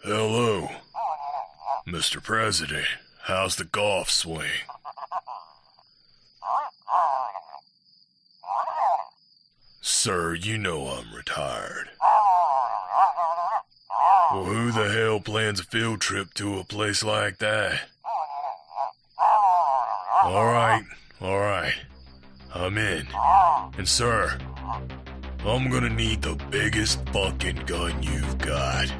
Hello, Mr. President. How's the golf swing? Sir, you know I'm retired. Well, who the hell plans a field trip to a place like that? Alright. I'm in. And sir, I'm gonna need the biggest fucking gun you've got.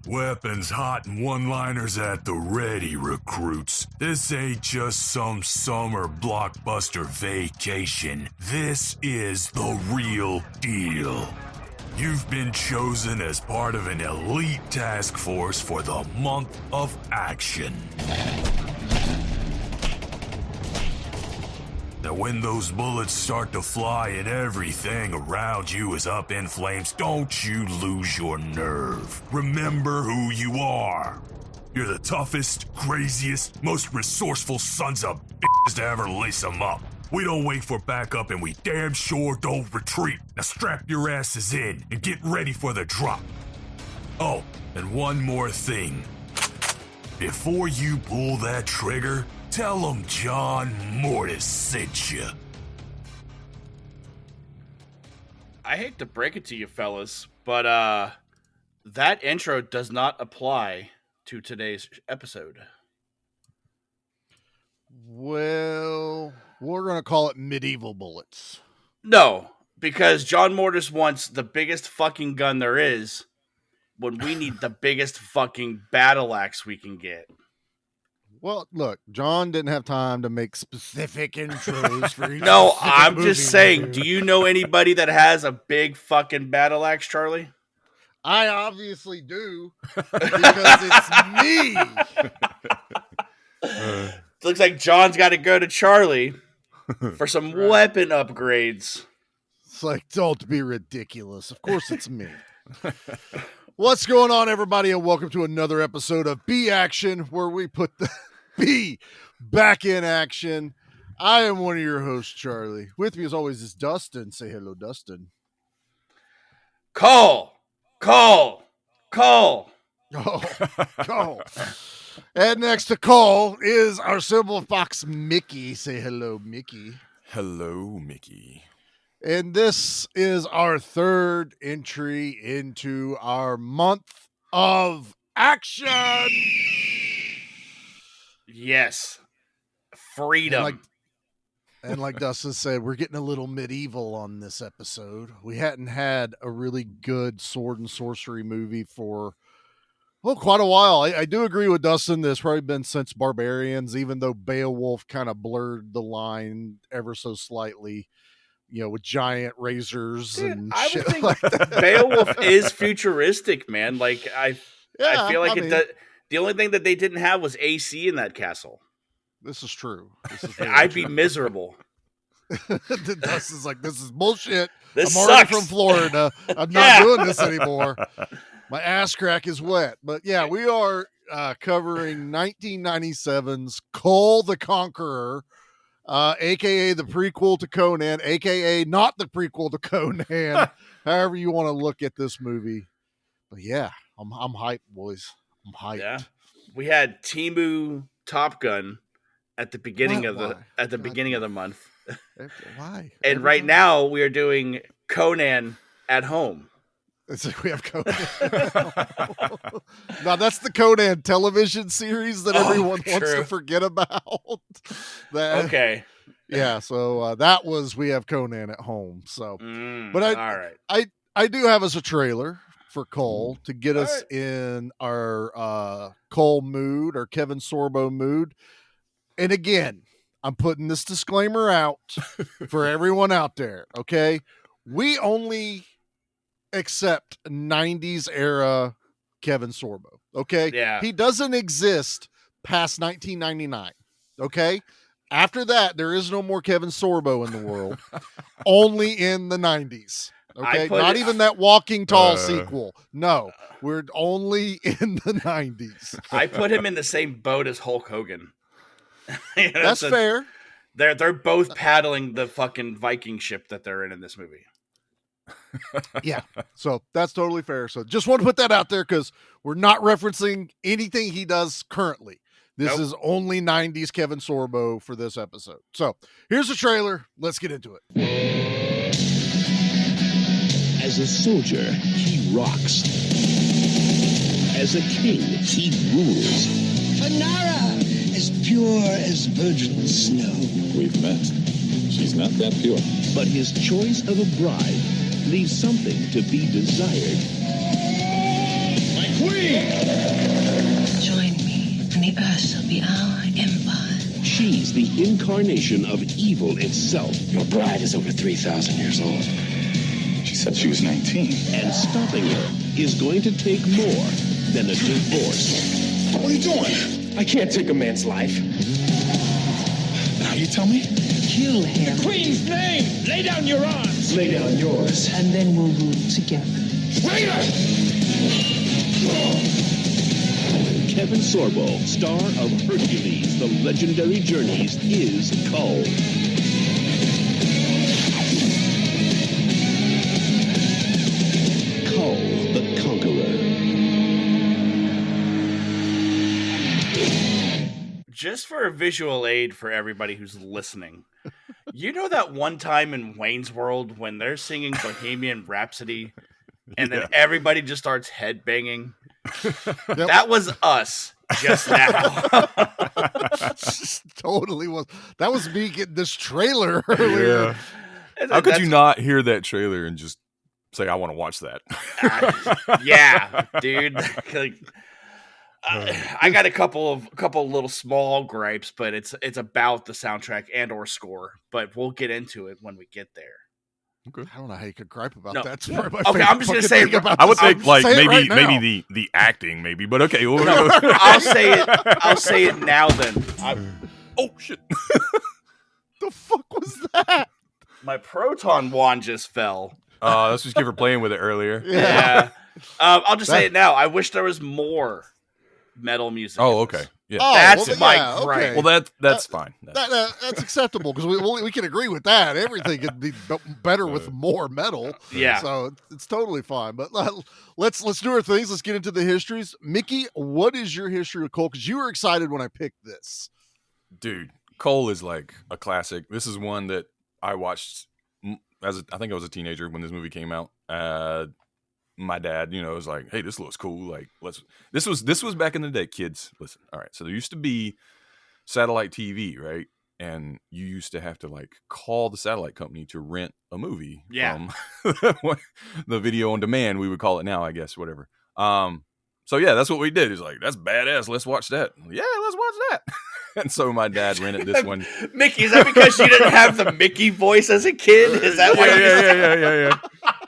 Weapons hot and one-liners at the ready, recruits. This ain't just some summer blockbuster vacation. This is the real deal. You've been chosen as part of an elite task force for the month of action. Now when those bullets start to fly and everything around you is up in flames, don't you lose your nerve. Remember who you are. You're the toughest, craziest, most resourceful sons of bitches to ever lace them up. We don't wait for backup and we damn sure don't retreat. Now strap your asses in and get ready for the drop. Oh, and one more thing. Before you pull that trigger, tell them John Mortis sent you. I hate to break it to you fellas, but that intro does not apply to today's episode. Well, we're going to call it medieval bullets. No, because John Mortis wants the biggest fucking gun there is when we need the biggest fucking battle axe we can get. Well, look, John didn't have time to make specific intros for each. No, I'm just saying, do you know anybody that has a big fucking battle axe, Charlie? I obviously do, because it's me. Looks like John's got to go to Charlie for some weapon upgrades. It's like, don't be ridiculous. Of course it's me. What's going on, everybody, and welcome to another episode of B Action, where we put the B back in action. I am one of your hosts, Charlie. With me, as always, is Dustin. Say hello, Dustin. Call. Oh, Cole. And next to Cole is our Silver Fox, Mickey. Say hello, Mickey. Hello, Mickey. And this is our third entry into our month of action. Yes. Freedom. And like Dustin said, we're getting a little medieval on this episode. We hadn't had a really good sword and sorcery movie for, quite a while. I do agree with Dustin. There's probably been since Barbarians, even though Beowulf kind of blurred the line ever so slightly, with giant razors. Dude, and I shit would think like that. Beowulf is futuristic, man. Like, I feel like the only thing that they didn't have was AC in that castle. This is true. I'd be miserable. Dustin's like, this is bullshit. This I'm already sucks. from Florida. I'm not doing this anymore. My ass crack is wet. But yeah, we are covering 1997's Kull the Conqueror, a.k.a. the prequel to Conan, a.k.a. not the prequel to Conan, however you want to look at this movie. But yeah, I'm hyped, boys. I'm hyped. Yeah. We had Temu Top Gun at the beginning of the month. Why? And right now we are doing Conan at home. It's like we have Conan. Now that's the Conan television series that everyone wants to forget about. Okay. Yeah, so we have Conan at home. So, but all right. I do have us a trailer for Cole to get us in our Cole mood or Kevin Sorbo mood. And again, I'm putting this disclaimer out for everyone out there. Okay. We only accept 90s era Kevin Sorbo. Okay. Yeah. He doesn't exist past 1999. Okay. After that, there is no more Kevin Sorbo in the world, only in the 90s. Okay. Not even that Walking Tall sequel. No, we're only in the 90s. I put him in the same boat as Hulk Hogan. That's fair. They're both paddling the fucking Viking ship that they're in this movie. Yeah, so that's totally fair. So just want to put that out there because we're not referencing anything he does currently. This is only 90s Kevin Sorbo for this episode. So here's the trailer. Let's get into it. As a soldier, he rocks. As a king, he rules. Fanara, as pure as virgin snow. We've met. She's not that pure. But his choice of a bride leaves something to be desired. My queen! Join me, and the earth shall be our empire. She's the incarnation of evil itself. Your bride is over 3,000 years old. She said she was 19. And stopping her is going to take more than a divorce. What are you doing? I can't take a man's life. Now you tell me? Kill him, Queen's name! Lay down your arms! Lay down yours. and then we'll rule together. Traitor! Kevin Sorbo, star of Hercules, The Legendary Journeys, is Kull. Kull the Conqueror. Just for a visual aid for everybody who's listening, you know that one time in Wayne's World when they're singing Bohemian Rhapsody and then everybody just starts headbanging? Yep. That was us just now. Totally was. That was me getting this trailer earlier. Yeah. How could you not hear that trailer and just say, I want to watch that? Yeah, dude. Like, I got a couple little small gripes, but it's about the soundtrack and or score. But we'll get into it when we get there. Okay. I don't know how you could gripe about No. that. It's probably my Okay, favorite I'm just gonna fucking say thing about I would this. think like Say it right now. maybe the acting maybe, but okay. Well, No, I'll say it now. Then oh shit! The fuck was that? my proton wand just fell. Let's just give her playing with it earlier. Yeah. I'll just say it now. I wish there was more metal music. Oh, in this. okay. Yeah. Oh, That's well, my yeah, gripe. okay. Well, that's fine. That's acceptable because we can agree with that. Everything could be better with more metal. Yeah. So it's totally fine. But let's do our things. Let's get into the histories. Mickey, what is your history of Cole? Because you were excited when I picked this. Dude, Cole is like a classic. This is one that I watched I think I was a teenager when this movie came out. My dad, was like, "Hey, this looks cool. Like, This was back in the day, kids. Listen, all right. So there used to be satellite TV, right? And you used to have to like call the satellite company to rent a movie Yeah. from the video on demand. We would call it now, I guess, whatever. So yeah, that's what we did. He's like, "That's badass. Let's watch that." Yeah, let's watch that. And so my dad rented this one. Mickey, is that because you didn't have the Mickey voice as a kid? Is that why? Yeah.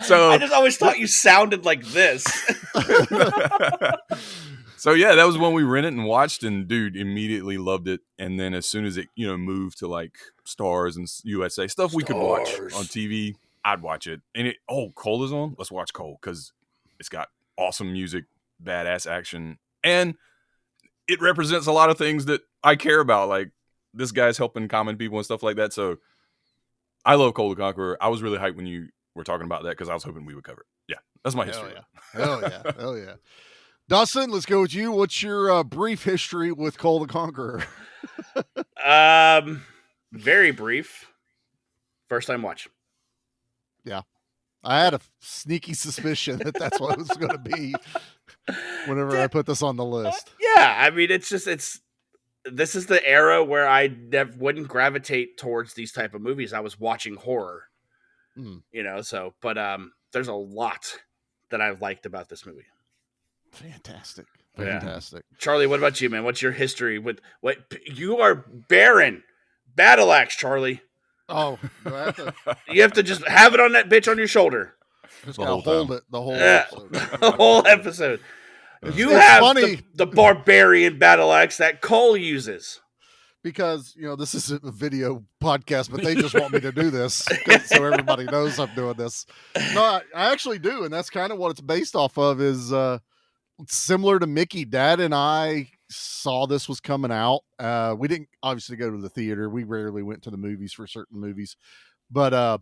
So I just always thought you sounded like this. So yeah, that was when we rented and watched, and dude, immediately loved it. And then as soon as it, moved to like Stars and USA stuff we could watch on TV, I'd watch it. And Cole is on. Let's watch Cole because it's got awesome music, badass action, and it represents a lot of things that I care about. Like this guy's helping common people and stuff like that. So I love Kull the Conqueror. I was really hyped when you were talking about that because I was hoping we would cover it. Yeah, that's my history. Hell yeah. Dustin, let's go with you. What's your brief history with Kull the Conqueror? Very brief. First time watch. Yeah. I had a sneaky suspicion that that's what it was going to be whenever I put this on the list. Yeah, I mean, this is the era where I wouldn't gravitate towards these type of movies. I was watching horror, but there's a lot that I liked about this movie. Fantastic. Charlie, what about you, man? What's your history with what you are barren Battle axe, Charlie. Oh, do I have to You have to just have it on that bitch on your shoulder. just The gotta whole hold time. it the whole Yeah, episode. the whole episode. You It's have funny. the barbarian battle axe that Cole uses. Because this isn't a video podcast, but they just want me to do this so everybody knows I'm doing this. No, I actually do, and that's kind of what it's based off of. Is similar to Mickey. Dad and I saw this was coming out. We didn't obviously go to the theater. We rarely went to the movies for certain movies, but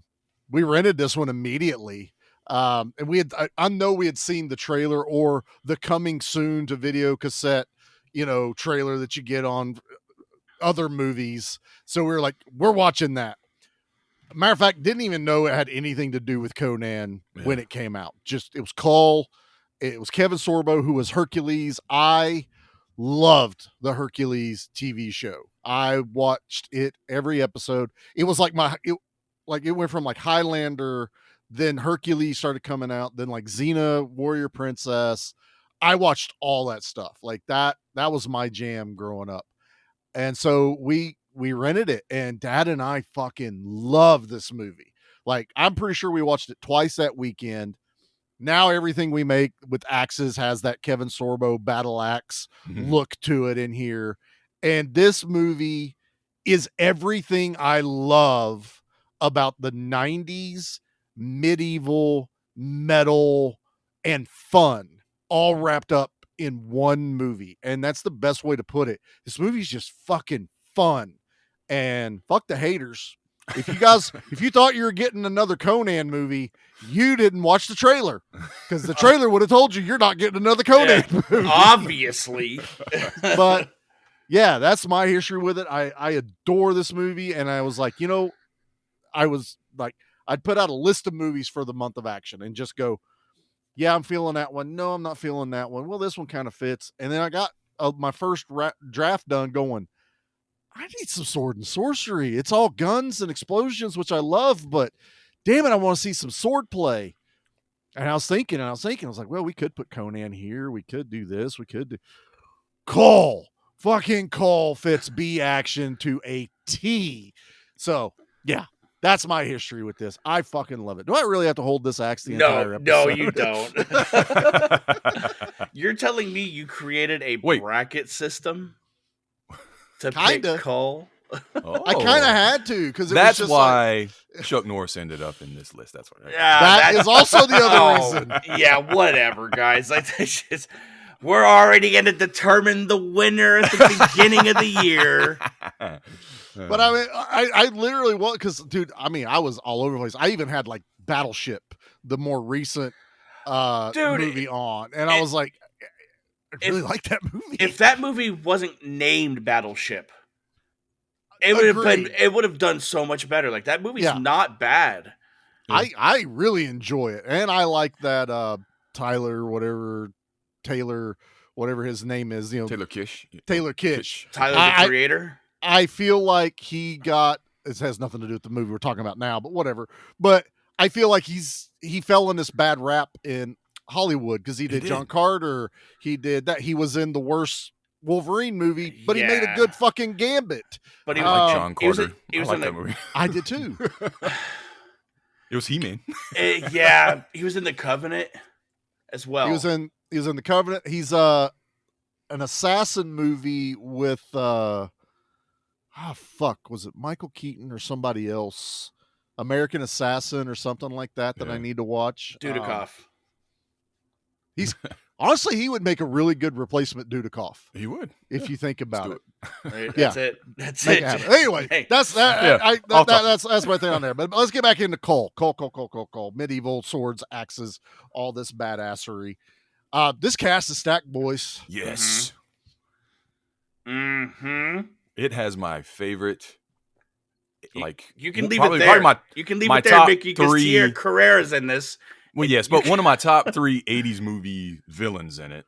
we rented this one immediately. And I know we had seen the trailer or the coming soon to video cassette, trailer that you get on other movies. So we were like, we're watching that. Matter of fact, didn't even know it had anything to do with Conan when it came out. Just, it was Kull. It was Kevin Sorbo, who was Hercules. I loved the Hercules TV show. I watched it every episode. It was like it went from like Highlander, then Hercules started coming out, then like Xena, Warrior Princess. I watched all that stuff. Like that was my jam growing up. And so we rented it, and Dad and I fucking love this movie. Like, I'm pretty sure we watched it twice that weekend. Now everything we make with axes has that Kevin Sorbo battle axe look to it in here. And this movie is everything I love about the 90s medieval metal and fun all wrapped up in one movie. And that's the best way to put it. This movie's just fucking fun, and fuck the haters. If you thought you were getting another Conan movie, you didn't watch the trailer, because the trailer would have told you you're not getting another Conan movie. Obviously. But yeah, that's my history with it. I adore this movie. And I was like, I'd put out a list of movies for the month of action and just go, yeah, I'm feeling that one. No, I'm not feeling that one. Well, this one kind of fits. And then I got my first draft done going, I need some sword and sorcery. It's all guns and explosions, which I love, but damn it, I want to see some sword play. And I was thinking, I was like, well, we could put Conan here. We could do this. We could do Kull. Fucking Kull fits B action to a T. So yeah, that's my history with this. I fucking love it. Do I really have to hold this axe the entire episode? No, you don't. You're telling me you created a bracket system to pick Kull? Oh. I kind of had to, because that's why Chuck Norris ended up in this list. That's what. That is also the other reason. Yeah, whatever, guys. We're already going to determine the winner at the beginning of the year. But I mean, I literally was, because, dude, I mean, I was all over the place. I even had like Battleship, the more recent movie on, and I was like, I really like that movie. If that movie wasn't named Battleship, it would have done so much better. Like, that movie's not bad. I really enjoy it, and I like that Taylor, whatever his name is, Taylor Kitsch. Taylor Kitsch. Tyler, the creator. I feel like he got, this has nothing to do with the movie we're talking about now, but whatever. But I feel like he fell in this bad rap in Hollywood, because he did John Carter. He did that. He was in the worst Wolverine movie, but he made a good fucking Gambit. But he was like John Carter. He was I in that movie. I did too. It was He-Man. Yeah, he was in The Covenant as well. He was in The Covenant. He's an assassin movie with was it Michael Keaton or somebody else? American Assassin or something like that I need to watch. Dudikoff. He's honestly, he would make a really good replacement Dudikoff. He would, if you think about it. Right, that's it. That's make it. Anyway, hey. that's that. That's my thing on there. But let's get back into Kull. Medieval swords, axes, all this badassery. This cast is stacked, boys. Yes. Mm-hmm. It has my favorite. Like, you can leave it there. You can leave it there, Mickey, because Tia Carrera's in this. Well, yes, but one of my top 3 80s movie villains in it,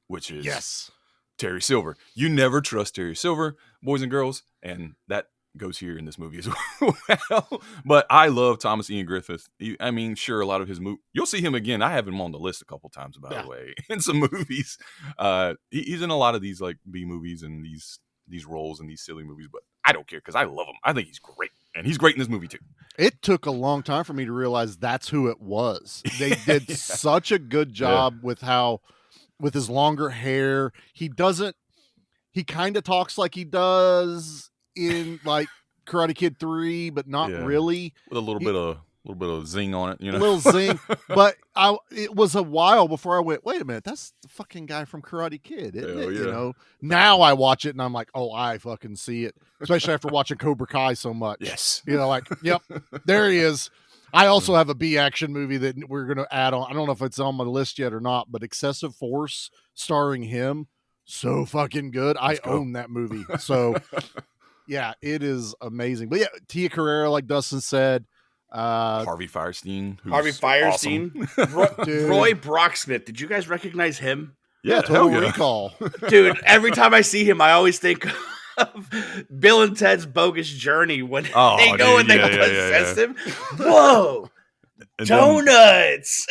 which is Terry Silver. You never trust Terry Silver, boys and girls, and that goes here in this movie as well. But I love Thomas Ian Griffith. I mean, sure, a lot of his movies. You'll see him again. I have him on the list a couple times, by the way, in some movies. He's in a lot of these like B movies and these roles and these silly movies, but I don't care because I love him. I think he's great, and he's great in this movie too. It took a long time for me to realize that's who it was. They did such a good job with his longer hair. He kind of talks like he does in like Karate Kid 3, but not really. With a little bit of zing on it, you know. A little zing. But it was a while before I went, wait a minute, that's the fucking guy from Karate Kid, isn't it? Yeah. You know. Now I watch it and I'm like, oh, I fucking see it. Especially after watching Cobra Kai so much. Yes. You know, like, yep, there he is. I also have a B action movie that we're going to add on. I don't know if it's on my list yet or not, but Excessive Force starring him. So fucking good. I own that movie. So yeah, it is amazing. But yeah, Tia Carrera, like Dustin said, Harvey Fierstein. Harvey Fierstein. Awesome. Roy Brocksmith. Did you guys recognize him? Yeah, Total Recall. Dude, every time I see him, I always think of Bill and Ted's Bogus Journey when they go and they possess him. Whoa. And donuts.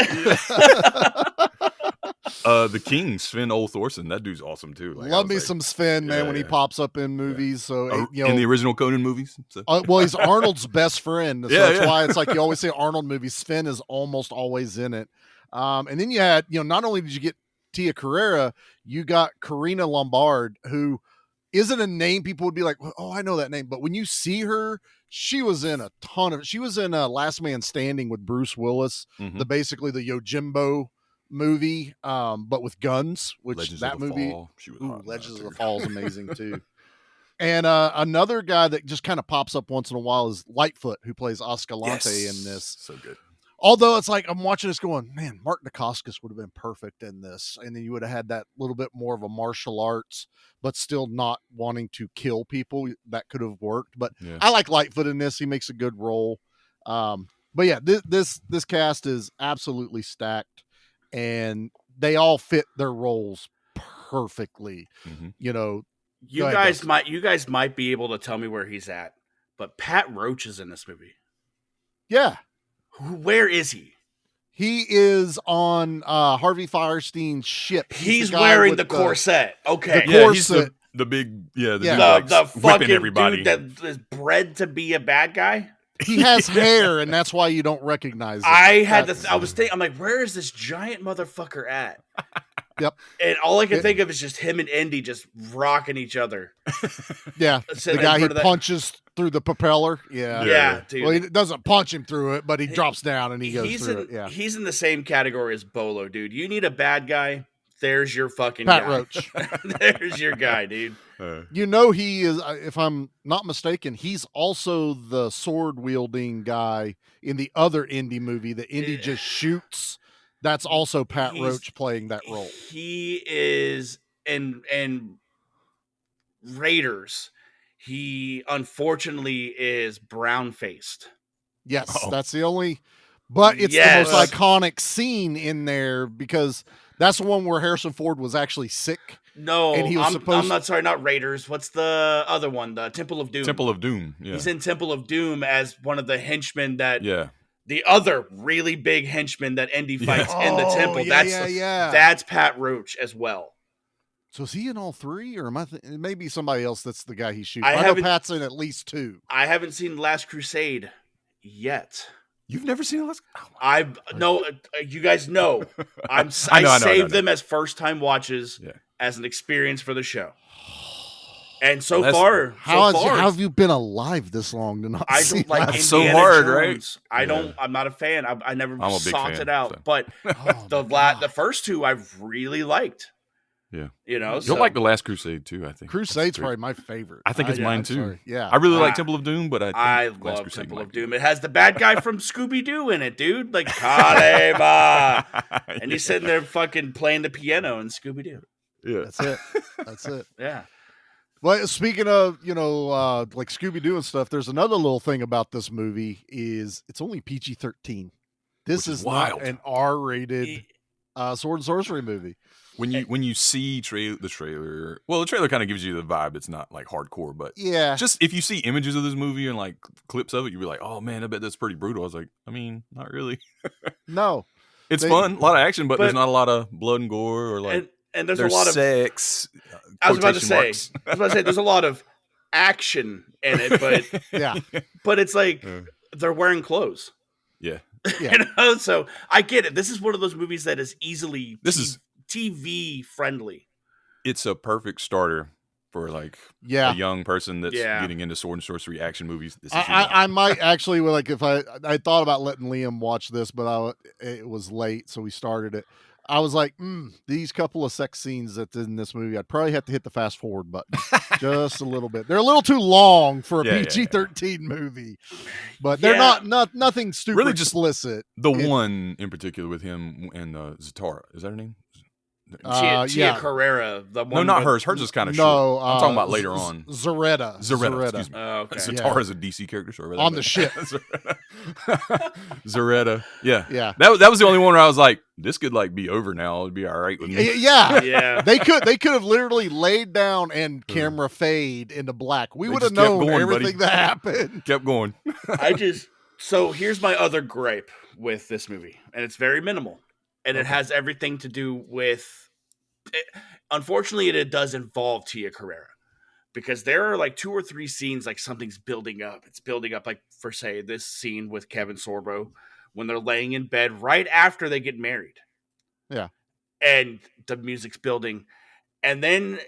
The King, Sven Ole Thorson. That dude's awesome too. Like, love me some Sven, man, when he pops up in movies. So you know, in the original Conan movies. So. Well, he's Arnold's best friend. So that's why it's like you always say Arnold movies. Sven is almost always in it. And then you had, you know, not only did you get Tia Carrera, you got Karina Lombard, who isn't a name people would be like, oh, I know that name. But when you see her, she was in a ton of. She was in Last Man Standing with Bruce Willis, basically the Yojimbo movie, but with guns. Which Legends that of the movie, Fall. She was Legends of the Fall is amazing too. And another guy that just kind of pops up once in a while is Litefoot, who plays Escalante in this. So good. Although it's like I'm watching this going, man, Mark Dacascos would have been perfect in this. And then you would have had that little bit more of a martial arts, but still not wanting to kill people. That could have worked. But I like Lightfoot in this. He makes a good role. But yeah, this cast is absolutely stacked, and they all fit their roles perfectly. You know, you guys might be able to tell me where he's at, but Pat Roach is in this movie. Yeah. Where is he? He is on Harvey Fierstein's ship. He's wearing the corset. Okay. The corset. He's the big, the fucking everybody. dude that is bred to be a bad guy. He has hair, and that's why you don't recognize him. I was thinking, I'm like, where is this giant motherfucker at? Yep. And all I can think of is just him and Indy just rocking each other. Yeah. The guy he punches through the propeller. Yeah, dude. Well, he doesn't punch him through it, but he drops down and he goes through it. Yeah. He's in the same category as Bolo, dude. You need a bad guy. There's your fucking Pat guy. Roach. There's your guy, dude. You know, he is, if I'm not mistaken, he's also the sword wielding guy in the other Indy movie that Indy just shoots. That's also Pat Roach playing that role. He is in Raiders. He unfortunately is brown faced. Yes, that's the only. But it's the most iconic scene in there because that's the one where Harrison Ford was actually sick. No, and he was I'm not sorry, not Raiders. What's the other one? The Temple of Doom. Temple of Doom. Yeah. He's in Temple of Doom as one of the henchmen that. Yeah. The other really big henchman that Indy fights in the temple. That's Pat Roach as well. So is he in all three, or am I? Maybe somebody else. That's the guy he shoots. I know Pat's in at least two. I haven't seen Last Crusade yet. You've never seen Last? No. You guys know. I saved them as first time watches as an experience for the show. And so far, how have you been alive this long to not I see don't like that? Indiana so hard, Jones. right? I'm not a fan. I never I'm a big sought fan, it out. so. But the first two I've really liked. Yeah. You know, you'll like The Last Crusade too, I think. Crusade's probably my favorite. I think it's mine too. Sorry. Yeah. I really like Temple of Doom, but I love Temple of Doom. It has the bad guy from Scooby-Doo in it, dude. Like Kalema. And he's sitting there fucking playing the piano in Scooby-Doo. Yeah. That's it. Yeah. Well, speaking of, like Scooby-Doo and stuff, there's another little thing about this movie is it's only PG-13. This is wild. Not an R-rated sword and sorcery movie. When you see the trailer, well, the trailer kind of gives you the vibe. It's not like hardcore, but just if you see images of this movie and like clips of it, you'll be like, oh man, I bet that's pretty brutal. I was like, I mean, not really. No. It's fun, a lot of action, but there's not a lot of blood and gore or like. And there's a lot of sex. I was about to say, there's a lot of action in it, but Yeah. but it's like they're wearing clothes. Yeah. Yeah. So I get it. This is one of those movies that is easily TV friendly. It's a perfect starter for like Yeah. a young person that's Yeah. getting into sword and sorcery action movies. This is I might actually, like, if I thought about letting Liam watch this, but it was late, so we started it. I was like, these couple of sex scenes that's in this movie, I'd probably have to hit the fast forward button just a little bit. They're a little too long for a PG-13 movie, but they're not nothing super really just explicit. The one in particular with him and Zatara, is that her name? Tia Carrera, the one. No, not hers. Hers is kind of short. I'm talking about later on. Zaretta. Excuse me. Oh, okay. Zatara is a DC character. Sorry about on that. the ship. Zaretta. Yeah. Yeah. That was the only one where I was like, this could like be over now. It'd be all right with me. Yeah. Yeah. They could have literally laid down and camera fade into black. We would have known everything that happened. Kept going. So here's my other gripe with this movie, and it's very minimal. And it has everything to do with, unfortunately, it does involve Tia Carrera. Because there are like 2 or 3 scenes, like something's building up. It's building up, like, for say, this scene with Kevin Sorbo, when they're laying in bed right after they get married. Yeah. And the music's building. And then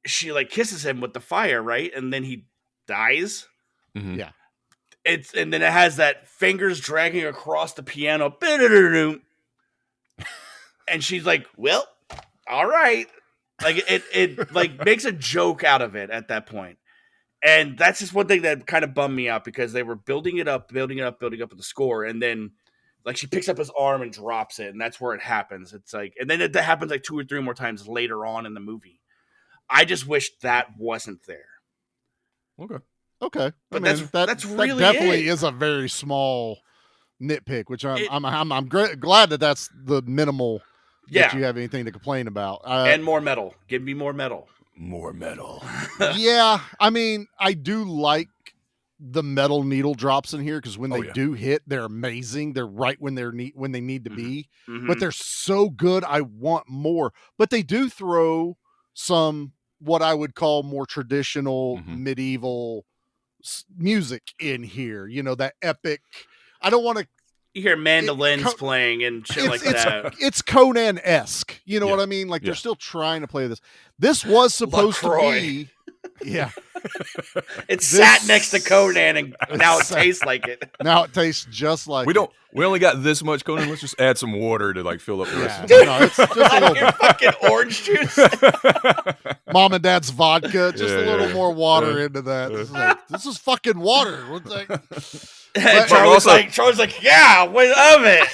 she, like, kisses him with the fire, right? And then he dies. Mm-hmm. Yeah. And then it has that fingers dragging across the piano. And she's like, well, all right. Like it like makes a joke out of it at that point. And that's just one thing that kind of bummed me out because they were building it up with the score. And then like she picks up his arm and drops it. And that's where it happens. It's like, and then it happens like 2 or 3 more times later on in the movie. I just wish that wasn't there. Okay. But that really definitely it. is a very small nitpick, which I'm glad that that's the minimal that you have anything to complain about. And more metal. Give me more metal. More metal. Yeah, I mean, I do like the metal needle drops in here because when they do hit, they're amazing. They're right when they need to be, but they're so good. I want more. But they do throw some what I would call more traditional medieval music in here. You know, that epic. I don't want to. You hear mandolins playing and shit like that. It's Conan-esque. You know what I mean? Like they're still trying to play this. This was supposed to be. Yeah. It sat next to Conan and now it tastes like it. Now it tastes just like We only got this much Conan. Let's just add some water to like fill up the rest of it. No, it's just a little fucking orange juice. Mom and dad's vodka, just a little more water into that. This is fucking water. What's that? Charlie's like, yeah, what of it?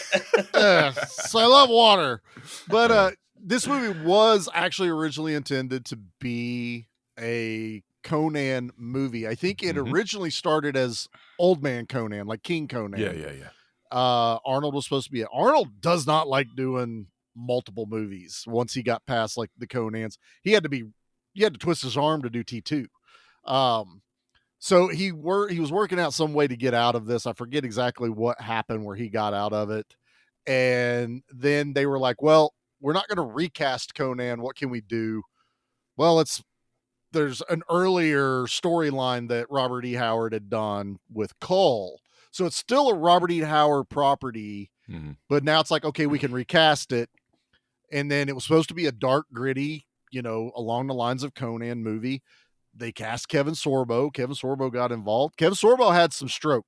So I love water. But this movie was actually originally intended to be a Conan movie. I think it originally started as Old Man Conan, like King Conan. Yeah. Arnold was supposed to be it. Arnold does not like doing multiple movies. Once he got past like the Conans, he had to twist his arm to do T2. So he was working out some way to get out of this. I forget exactly what happened where he got out of it. And then they were like, well, we're not going to recast Conan. What can we do? Well, there's an earlier storyline that Robert E. Howard had done with Kull. So it's still a Robert E. Howard property, but now it's like, okay, we can recast it. And then it was supposed to be a dark, gritty, along the lines of Conan movie. They cast Kevin Sorbo. Kevin Sorbo got involved. Kevin Sorbo had some stroke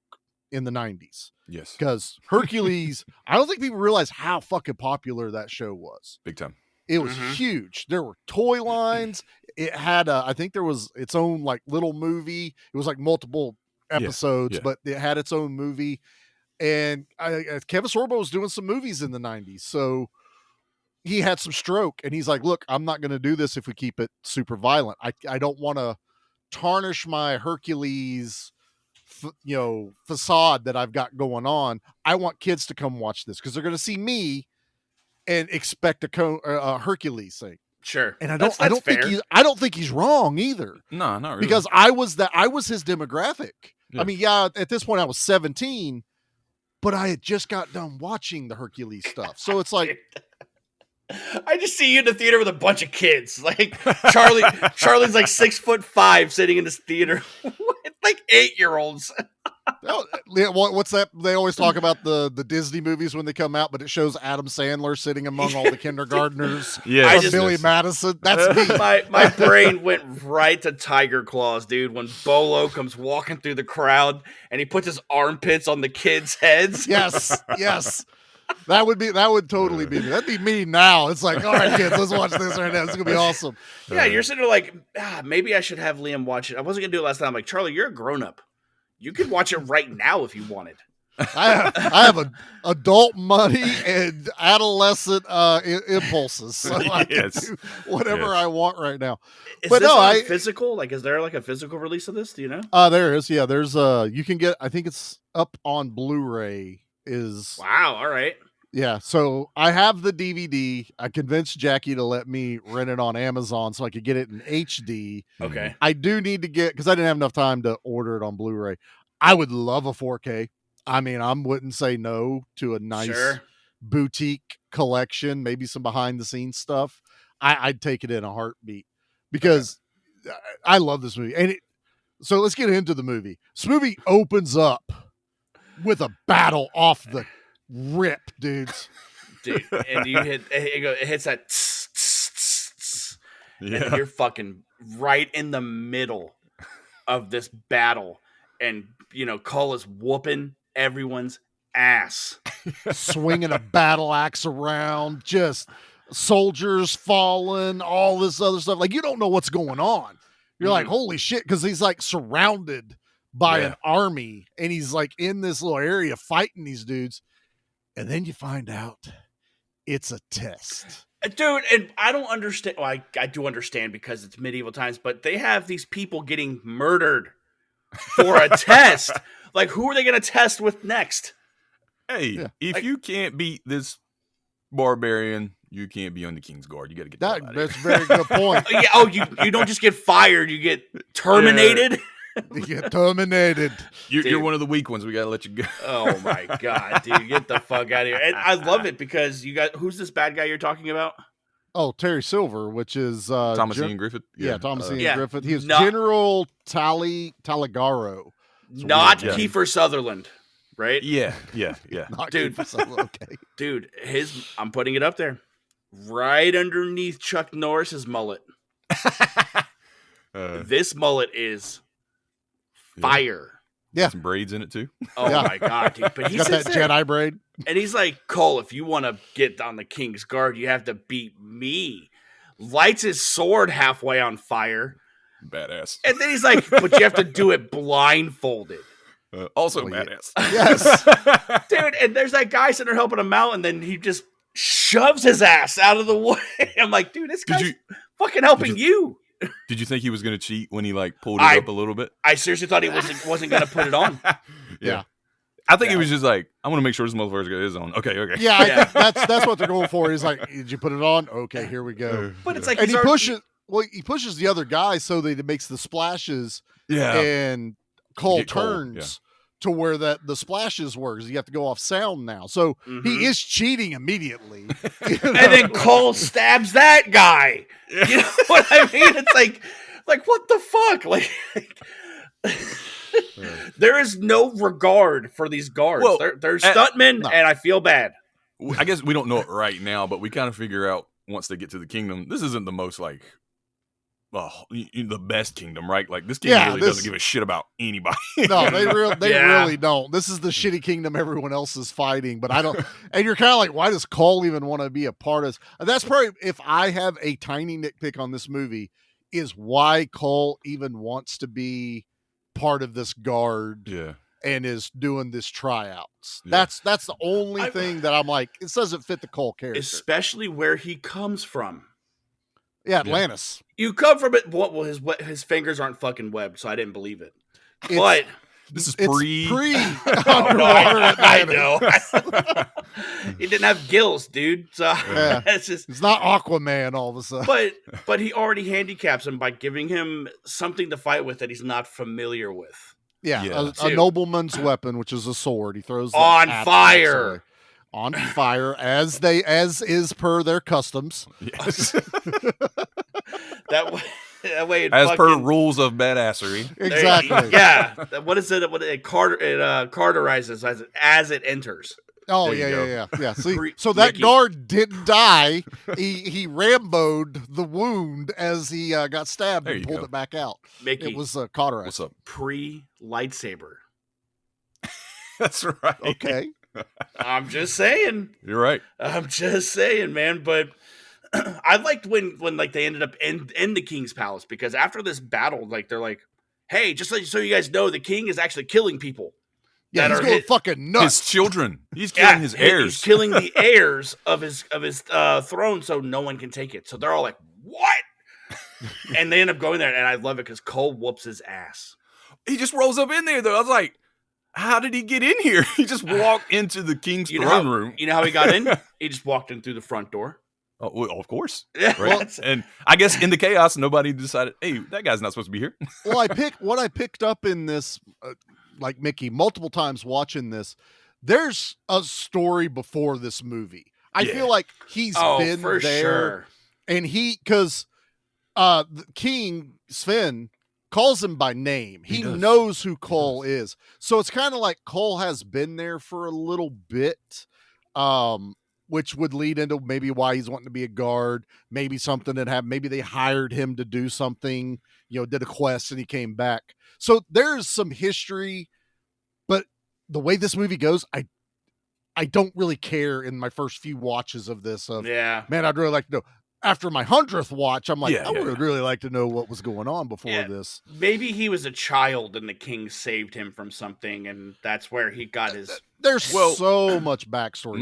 in the 90s. Yes. Because Hercules, I don't think people realize how fucking popular that show was. Big time. It was huge. There were toy lines. It had I think there was its own like little movie. It was like multiple episodes, but it had its own movie. And Kevin Sorbo was doing some movies in the 90s. So he had some stroke and he's like, look, I'm not going to do this if we keep it super violent. I don't want to tarnish my Hercules, facade that I've got going on. I want kids to come watch this because they're going to see me and expect a Hercules thing. Sure. And I don't think he's wrong either. No, not really. Because I was his demographic. Yeah. I mean, at this point I was 17, but I had just got done watching the Hercules stuff. So it's like, I just see you in the theater with a bunch of kids. Like Charlie's like 6'5" sitting in this theater with like 8-year-olds. What's that? They always talk about the Disney movies when they come out, but it shows Adam Sandler sitting among all the kindergartners. Yeah, Billy Madison. That's me. My brain went right to Tiger Claws, dude. When Bolo comes walking through the crowd and he puts his armpits on the kids' heads. Yes. That would totally be me. That'd be me now. It's like, all right, kids, let's watch this right now. It's gonna be awesome. Yeah, you're sitting there like, maybe I should have Liam watch it. I wasn't gonna do it last time. I'm like, Charlie, you're a grown up. You could watch it right now if you wanted. I have adult money and adolescent impulses, so I can do whatever I want right now. Is this physical? Like, is there like a physical release of this? Do you know? There is. Yeah, there's you can get. I think it's up on Blu-ray. Wow. All right. Yeah. So I have the DVD. I convinced Jackie to let me rent it on Amazon so I could get it in HD. Okay. I do need to get because I didn't have enough time to order it on Blu-ray. I would love a 4K. I mean, I wouldn't say no to a nice boutique collection, maybe some behind the scenes stuff. I'd take it in a heartbeat because I love this movie. So let's get into the movie. This movie opens up with a battle off the rip, dudes. Dude, and it hits that and you're fucking right in the middle of this battle. And, Kull is whooping everyone's ass. Swinging a battle axe around, just soldiers falling, all this other stuff. Like, you don't know what's going on. You're like, holy shit, because he's like surrounded by an army, and he's like in this little area fighting these dudes. And then you find out it's a test. Dude, and I don't understand. Well, I do understand because it's medieval times, but they have these people getting murdered for a test. Like, who are they going to test with next? Hey, if you can't beat this barbarian, you can't be on the King's Guard. You got to get that. That's a very good point. You don't just get fired; you get terminated. You get terminated. You're one of the weak ones. We got to let you go. Oh my god, dude, get the fuck out of here! And I love it because you got who's this bad guy you're talking about? Oh, Terry Silver, which is Thomas Ian Griffith. Yeah, Thomas Ian Griffith. He was General Taligaro. Not Kiefer Sutherland, right? Yeah. Not dude. Kiefer Sutherland, okay. Dude, I'm putting it up there, right underneath Chuck Norris's mullet. This mullet is fire. Yeah, some braids in it too. Oh my god, dude! But he got that Jedi braid, and he's like, "Cole, if you want to get on the King's Guard, you have to beat me." Lights his sword halfway on fire. Badass. And then he's like, "But you have to do it blindfolded." Also badass. Yes, dude. And there's that guy sitting there helping him out, and then he just shoves his ass out of the way. I'm like, dude, this guy's fucking helping you. Did you think he was going to cheat when he like pulled it up a little bit? I seriously thought he wasn't going to put it on. Yeah. I think he was just like, I want to make sure this motherfucker's got his on. Okay. Yeah, that's what they're going for. He's like, did you put it on? Okay, here we go. But it's like, and he pushes the other guy so that it makes the splashes. Yeah. And Cole turns to where the splashes works. You have to go off sound now. So he is cheating immediately. And then Cole stabs that guy. Yeah. You know what I mean? It's like what the fuck? Like there is no regard for these guards. Well, they're stuntmen, and I feel bad. I guess we don't know it right now, but we kind of figure out once they get to the kingdom, this isn't the most like the best kingdom, right? Like this kingdom really doesn't give a shit about anybody. No, they really don't. This is the shitty kingdom everyone else is fighting, but I don't. And you're kind of like, why does Cole even want to be a part of this? That's probably, if I have a tiny nitpick on this movie, is why Cole even wants to be part of this guard. Yeah. And is doing this tryouts. Yeah. That's the only thing that I'm like, it doesn't fit the Cole character, especially where he comes from. Yeah, Atlantis. You come from it. Well, his fingers aren't fucking webbed, so I didn't believe it. But this is pre. I know. He didn't have gills, dude. So it's not Aquaman all of a sudden. But he already handicaps him by giving him something to fight with that he's not familiar with. Yeah. A nobleman's weapon, which is a sword. He throws on fire. on fire as is per their customs. Yes. That way, As per rules of badassery. Exactly. Yeah. What is it? What it carterizes as it enters. Oh, There you yeah. See, Pre- so that Mickey. guard didn't die. He Rambo'd the wound as he got stabbed There and you pulled go. it back out. Mickey, It was cauterized. What's up? pre-lightsaber. That's right. Okay. I'm just saying. You're right. I'm just saying, man. But I liked when like they ended up in the king's palace, because after this battle, like they're like, "Hey, just so you guys know, the king is actually killing people." Yeah, that he's are going hit- fucking nuts. His children. He's killing his heirs. He's killing the heirs of his throne, so no one can take it. So they're all like, "What?" And they end up going there, and I love it because Cole whoops his ass. He just rolls up in there, though. I was like, how did he get in here? He just walked into the king's throne room. You know how he got in? He just walked in through the front door. Oh, well, of course. Yeah, Right? And I guess in the chaos, nobody decided, hey, that guy's not supposed to be here. Well, what I picked up in this, like Mickey, multiple times watching this, there's a story before this movie. I feel like he's been for there, sure. and because the king Sven calls him by name. He does. knows who Cole is, so it's kind of like Cole has been there for a little bit. Which would lead into maybe why he's wanting to be a guard, maybe something that happened. Maybe they hired him to do something, did a quest and he came back. So there's some history, but the way this movie goes, I don't really care in my first few watches of this. Man, I'd really like to know. After my 100th watch, I'm like, I would really like to know what was going on before this. Maybe he was a child and the king saved him from something, and that's where he got his. There's so much backstory.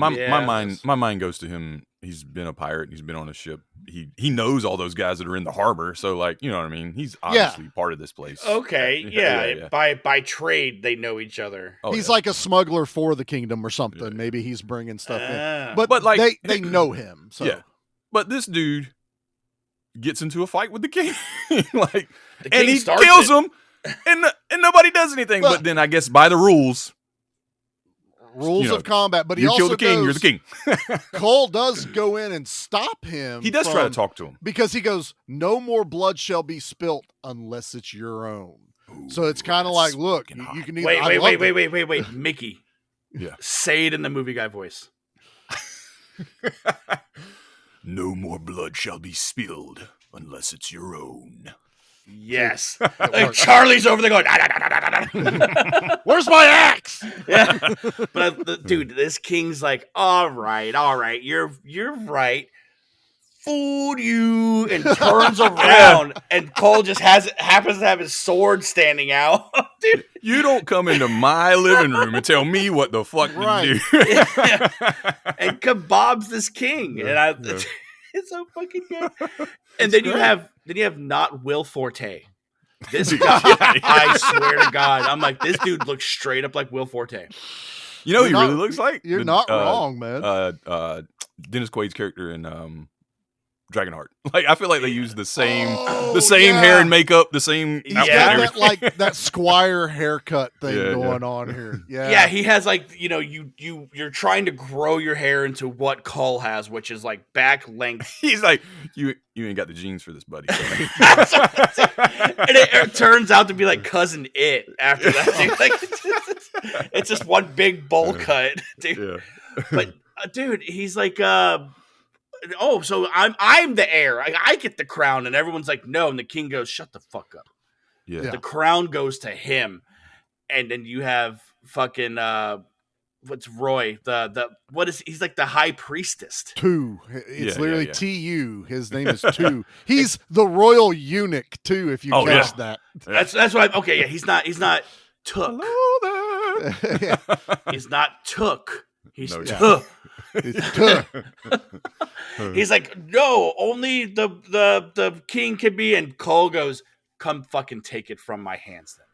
My mind goes to him. He's been a pirate. He's been on a ship. He knows all those guys that are in the harbor. So, like, you know what I mean? He's obviously part of this place. Okay, yeah. By trade, they know each other. Oh, he's like a smuggler for the kingdom or something. Yeah. Maybe he's bringing stuff in. But like they know him. So. Yeah. But this dude gets into a fight with the king, like, The and king he starts kills it. him, and nobody does anything. But then I guess by the rules of combat. But he you also kill the king, you're the king. Cole does go in and stop him. He does try to talk to him because he goes, "No more blood shall be spilt unless it's your own." Ooh, so it's kind of like, look, you can either wait, Mickey. Yeah, say it in the movie guy voice. No more blood shall be spilled unless it's your own. Yes. Like Charlie's over there going, "Ah, da, da, da, da, da." Where's my axe? Yeah. But dude, this king's like, all right, you're right. Fooled you, and turns around, and Cole just happens to have his sword standing out. Dude, you don't come into my living room and tell me what the fuck to do. And kebabs this king, and it's so fucking good. And then you have not Will Forte. This guy, I swear to God, I'm like, this dude looks straight up like Will Forte. You know, he really looks like. You're not wrong, man. Dennis Quaid's character in Dragonheart. Like, I feel like they use the same hair and makeup, the same. He's got that squire haircut thing going on here. Yeah, he has like, you're trying to grow your hair into what Cull has, which is like back length. He's like, you ain't got the genes for this, buddy. And it turns out to be like Cousin It after that. Dude. Like, it's just one big bowl cut, dude. Yeah. But dude, he's like, so I'm the heir. I get the crown, and everyone's like, no. And the king goes, shut the fuck up. Yeah. The crown goes to him, and then you have fucking what's Roy? He's like the high priestess. Tu. It's literally T-U. His name is Tu. He's the royal eunuch too. If you catch that. That's what. He's not took. Hello there. He's not took. He's took. He's like, no, only the king can be. And Cole goes, come fucking take it from my hands then.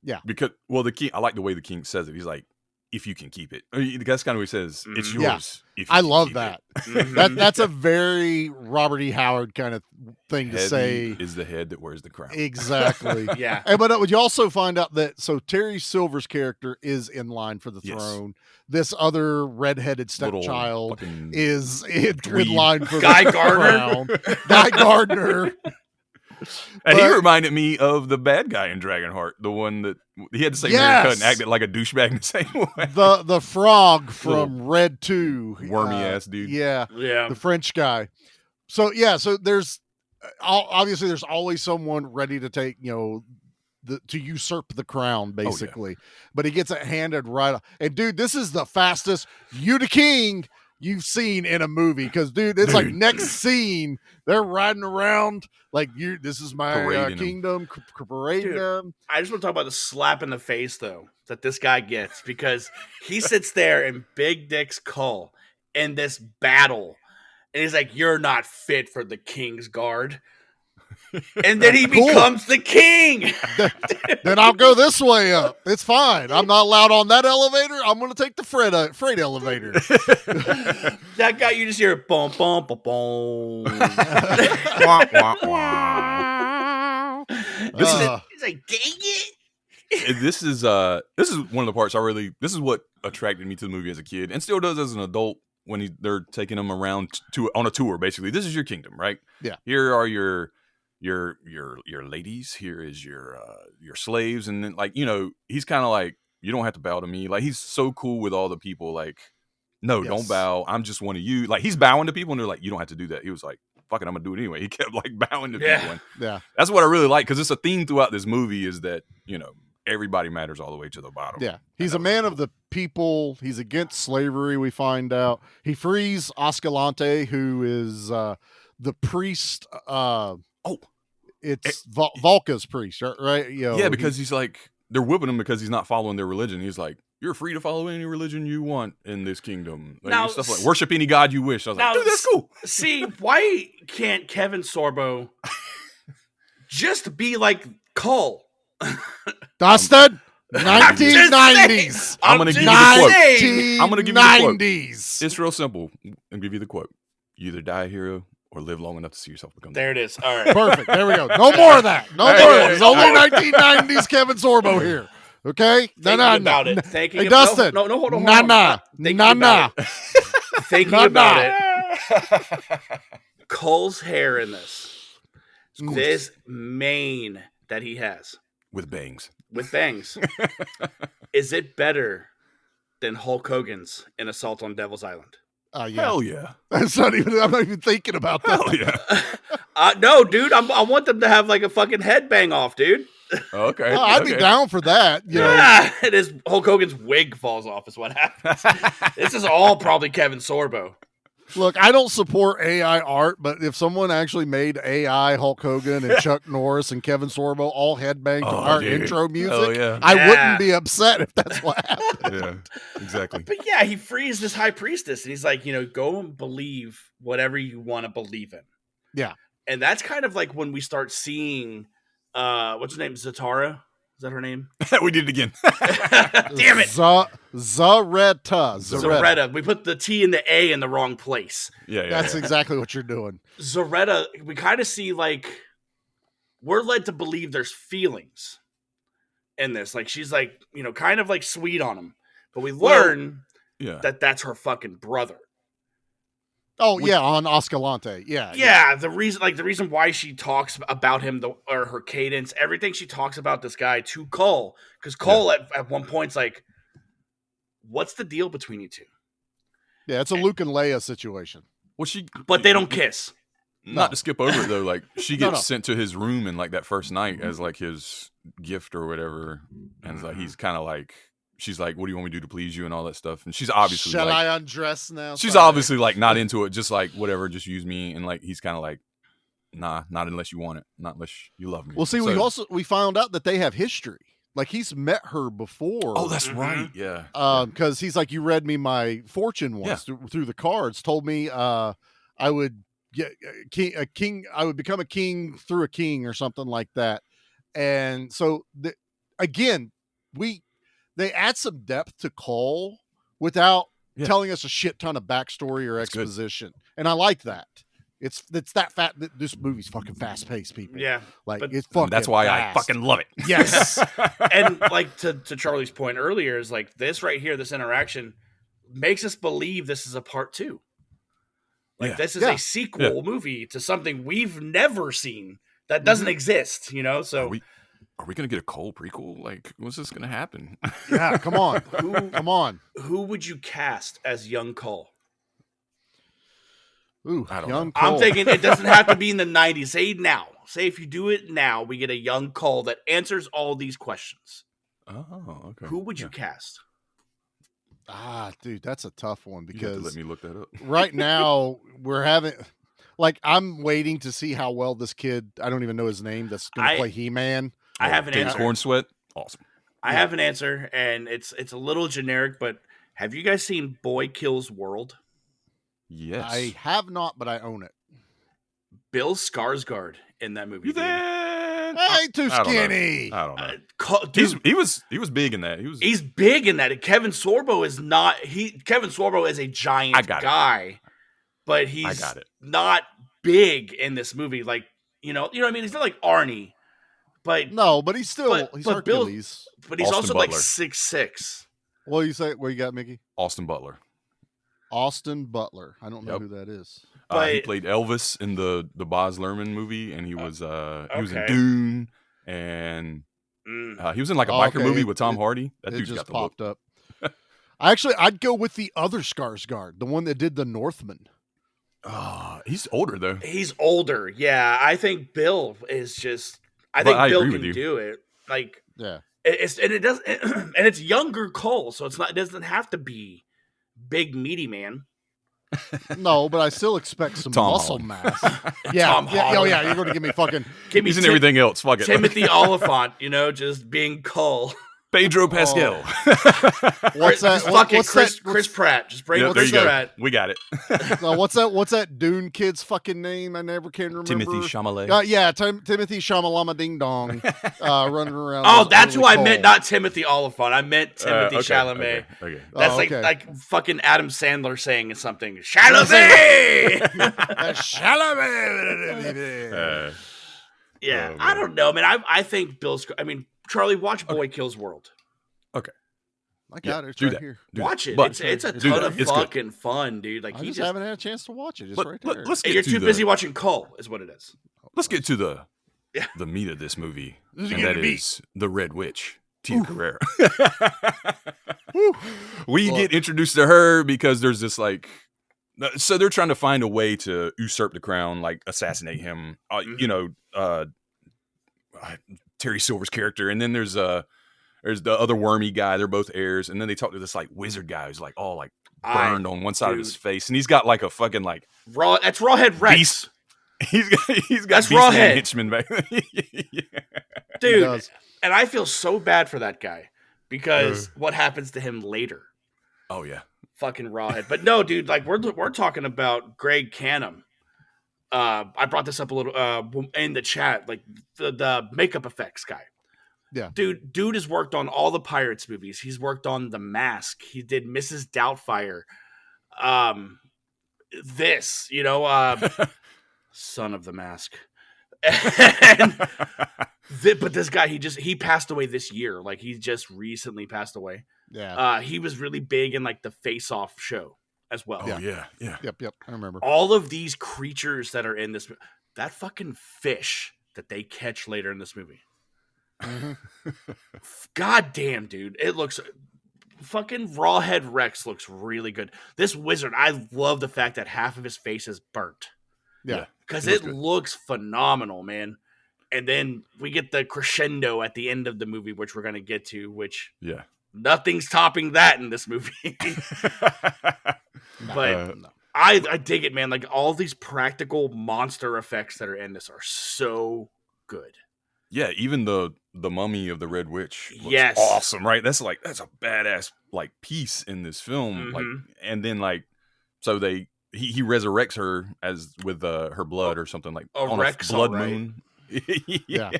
Yeah. Because, the king, I like the way the king says it. He's like, if you can keep it. That's kind of what he says. It's Yeah. yours. If you I can love keep that. Mhm. That's a very Robert E. Howard kind of thing to Heavy say. is the head that wears the crown. Exactly. Yeah. And, but you also find out that Terry Silver's character is in line for the Yes. throne. This other redheaded Little stepchild fucking is in dweeb. line for Guy the Gardner? crown. Guy Gardner. And he But- reminded me of the bad guy in Dragonheart, the one that he had the same Yes. haircut and acted like a douchebag in the same way. The frog from Red 2. Wormy ass dude. Yeah. Yeah. The French guy. So there's obviously there's always someone ready to take, to usurp the crown, basically. But he gets it handed right off. And dude, this is the fastest you the king you've seen in a movie. Because dude, it's like next scene, they're riding around like this is my Parading 'em. kingdom, parading Dude. them. I just want to talk about the slap in the face, though, that this guy gets because he sits there in Big Dick's Kull in this battle, and he's like, "You're not fit for the king's guard," and then he Cool. becomes the king. Then I'll go this way up. It's fine. I'm not allowed on that elevator. I'm going to take the freight elevator. That guy, you just hear boom, boom, boom, boom. Wah, wah, wah. This is He's like, dang it. this is one of the parts this is what attracted me to the movie as a kid and still does as an adult when they're taking them around on a tour. Basically, this is your kingdom, right? Yeah. Here are your ladies. Here is your slaves, and then he's kind of like, you don't have to bow to me. Like, he's so cool with all the people. Like, no, Yes. don't bow. I'm just one of you. Like, he's bowing to people, and they're like, you don't have to do that. He was like, fuck it, I'm gonna do it anyway. He kept like bowing to Yeah. people. And Yeah. that's what I really like, because it's a theme throughout this movie is that everybody matters all the way to the bottom. Yeah. He's a man of the people. He's against slavery, we find out. He frees Ascalante, who is the priest. It's Volca's priest, right? Yeah, because he's like, they're whipping him because he's not following their religion. He's like, you're free to follow any religion you want in this kingdom. Like, Now, stuff like, worship any god you wish. I was like, dude, that's cool. See, why can't Kevin Sorbo just be like Kull? Dustin, I'm just 1990s. saying. I'm gonna just give you the quote. saying. I'm gonna give you the quote. 1990s. It's real simple. I'll give you the quote. You either die a hero or live long enough to see yourself become There it is. All right. Perfect. There we go. No more of that. No Hey, more. hey, There's hey, only hey. 1990s Kevin Sorbo here. Okay? Thinking about it. Thinking Hey, about- Dustin. No, hold on. Nah. Thinking Nah. about it. Thinking Nah, about nah. it. Cole's hair in this. gorgeous. This mane that he has with bangs. with bangs. Is it better than Hulk Hogan's in Assault on Devil's Island? Yeah. Hell yeah. That's not even. I'm not even thinking about that. Hell yeah. No, dude. I want them to have like a fucking headbang off, dude. Okay. I'd be okay. down for that. You know, Yeah, it is. Hulk Hogan's wig falls off. Is what happens. This is all probably Kevin Sorbo. look, I don't support AI art, but if someone actually made AI Hulk Hogan and Chuck Norris and Kevin Sorbo all headbang to our dude. intro music, Hell yeah. I Yeah. wouldn't be upset if that's what happened. Yeah, exactly. But yeah, he frees this high priestess, and he's like, go and believe whatever you want to believe in. Yeah. And that's kind of like when we start seeing, what's her name, Zatara? Is that her name? We did it again. Damn it, Zaretta. Zaretta. We put the T and the A in the wrong place. Yeah. That's exactly what you're doing. Zaretta, we kind of see like we're led to believe there's feelings in this. Like she's like, kind of like sweet on him, but we learn Yeah. that that's her fucking brother. Oh, yeah, on Ascalante. Yeah. Yeah, the reason why she talks about him, or her cadence, everything she talks about this guy to Kull, because Kull at one point's like, "What's the deal between you two?" Yeah, it's a Luke and Leia situation. Well, she. But they don't kiss. Not to skip over it though, like she gets No. sent to his room in like that first night as like his gift or whatever, and it's like he's kind of like, she's like, "What do you want me to do to please you?" and all that stuff, and she's obviously Shall like, I undress now? she's Sorry. obviously like not into it, just like whatever, just use me, and like he's kind of like, nah, not unless you want it, not unless you love me. Well, see, So- we found out that they have history. Like he's met her before. Oh, that's Mhm. right. Yeah. Because he's like, you read me my fortune once through the cards. Told me I would get a king. I would become a king through a king or something like that. And so again, they add some depth to Kull without telling us a shit ton of backstory or exposition. And I like that. It's that this movie's fucking fast paced, people. Yeah. Like it's fucking that's why fast. I fucking love it. Yes. And like to Charlie's point earlier is like this right here, this interaction makes us believe this is a part 2. Like this is a sequel movie to something we've never seen that doesn't exist, you know? So are we going to get a Kull prequel? Like, what's this going to happen? Yeah, come on. Come on. Who would you cast as young Kull? Ooh, I don't young know. Kull. I'm thinking it doesn't have to be in the 90s. Say now. Say if you do it now, we get a young Kull that answers all these questions. Oh, okay. Who would you cast? Dude, that's a tough one You have to because let me look that up. right now we're having, like, I'm waiting to see how well this kid, I don't even know his name, that's going to play He-Man. I have an answer. Corn Sweat. Awesome. I have an answer, and it's a little generic, but have you guys seen Boy Kills World? Yes. I have not, but I own it. Bill Skarsgård in that movie. You dude. there? Hey, too skinny. I don't know. Dude, He was big in that. He's big in that. Kevin Sorbo is not. Kevin Sorbo is a giant guy, but he's not big in this movie. Like you know what I mean. He's not like Arnie, but no, but he's still he's Hercules. But he's Austin also Butler. like 6'6". What do you say? What you got, Mickey? Austin Butler. Austin Butler. I don't know who that is. He played Elvis in the Baz Luhrmann movie, and he was in Dune, and he was in like a biker movie with Tom Hardy. That dude's just got the popped look. up. I'd go with the other Skarsgård, the one that did the Northman. He's older though. He's older. Yeah, I think Bill is just. I think Bill can do it. Like it's younger Cole, so it doesn't have to be big meaty man. No, but I still expect some muscle mass. Tom Holland. You're going to give me fucking. He's in everything else. Fuck it. Timothy Oliphant, just being Cole. Pedro Pascal. What's that? Fucking Chris Pratt. Just bring Chris Pratt. We got it. What's that Dune kid's fucking name? I never can remember. Timothy Chalamet. Timothy Chalamet Ding Dong, running around. Oh, that's who I meant. Not Timothy Oliphant. I meant Timothy Chalamet. Okay. That's like fucking Adam Sandler saying something. Chalamet. Chalamet. Yeah, I don't know, man. I think Charlie, watch Boy Kills World. Okay. I got it. It's right here. Watch it. It's a ton of fucking fun, dude. Like I just haven't had a chance to watch it. It's right there. You're too busy watching Kull, is what it is. Let's get to the meat of this movie, and that is the Red Witch, Tia Carrera. We get introduced to her because there's this so they're trying to find a way to usurp the crown, like assassinate him. Terry Silver's character, and then there's the other wormy guy. They're both heirs, and then they talk to this like wizard guy who's like all like burned on one side of his face, and he's got like a fucking like That's Rawhead Rex. Beast. He's got that's Beast Man Rawhead henchman back, dude. And I feel so bad for that guy because what happens to him later? Oh yeah, fucking Rawhead. But no, dude, like we're talking about Greg Canham. I brought this up a little in the chat, like the makeup effects guy. Yeah. Dude has worked on all the Pirates movies. He's worked on The Mask. He did Mrs. Doubtfire. Son of the Mask. But this guy, he passed away this year. Like he just recently passed away. Yeah. He was really big in like the Face Off show as well. Oh yeah. Yep. I remember. All of these creatures that are in this, that fucking fish that they catch later in this movie. Mm-hmm. God damn, dude. It looks fucking Rawhead Rex looks really good. This wizard, I love the fact that half of his face is burnt. Yeah. Because it looks phenomenal, man. And then we get the crescendo at the end of the movie, which we're going to get to, which nothing's topping that in this movie. But I dig it, man. Like all these practical monster effects that are in this are so good. Yeah, even the mummy of the Red Witch looks awesome, right? That's a badass like piece in this film. Mm-hmm. Like, and then like so he resurrects her as with her blood or something like on Rex, a blood right. moon. Yeah.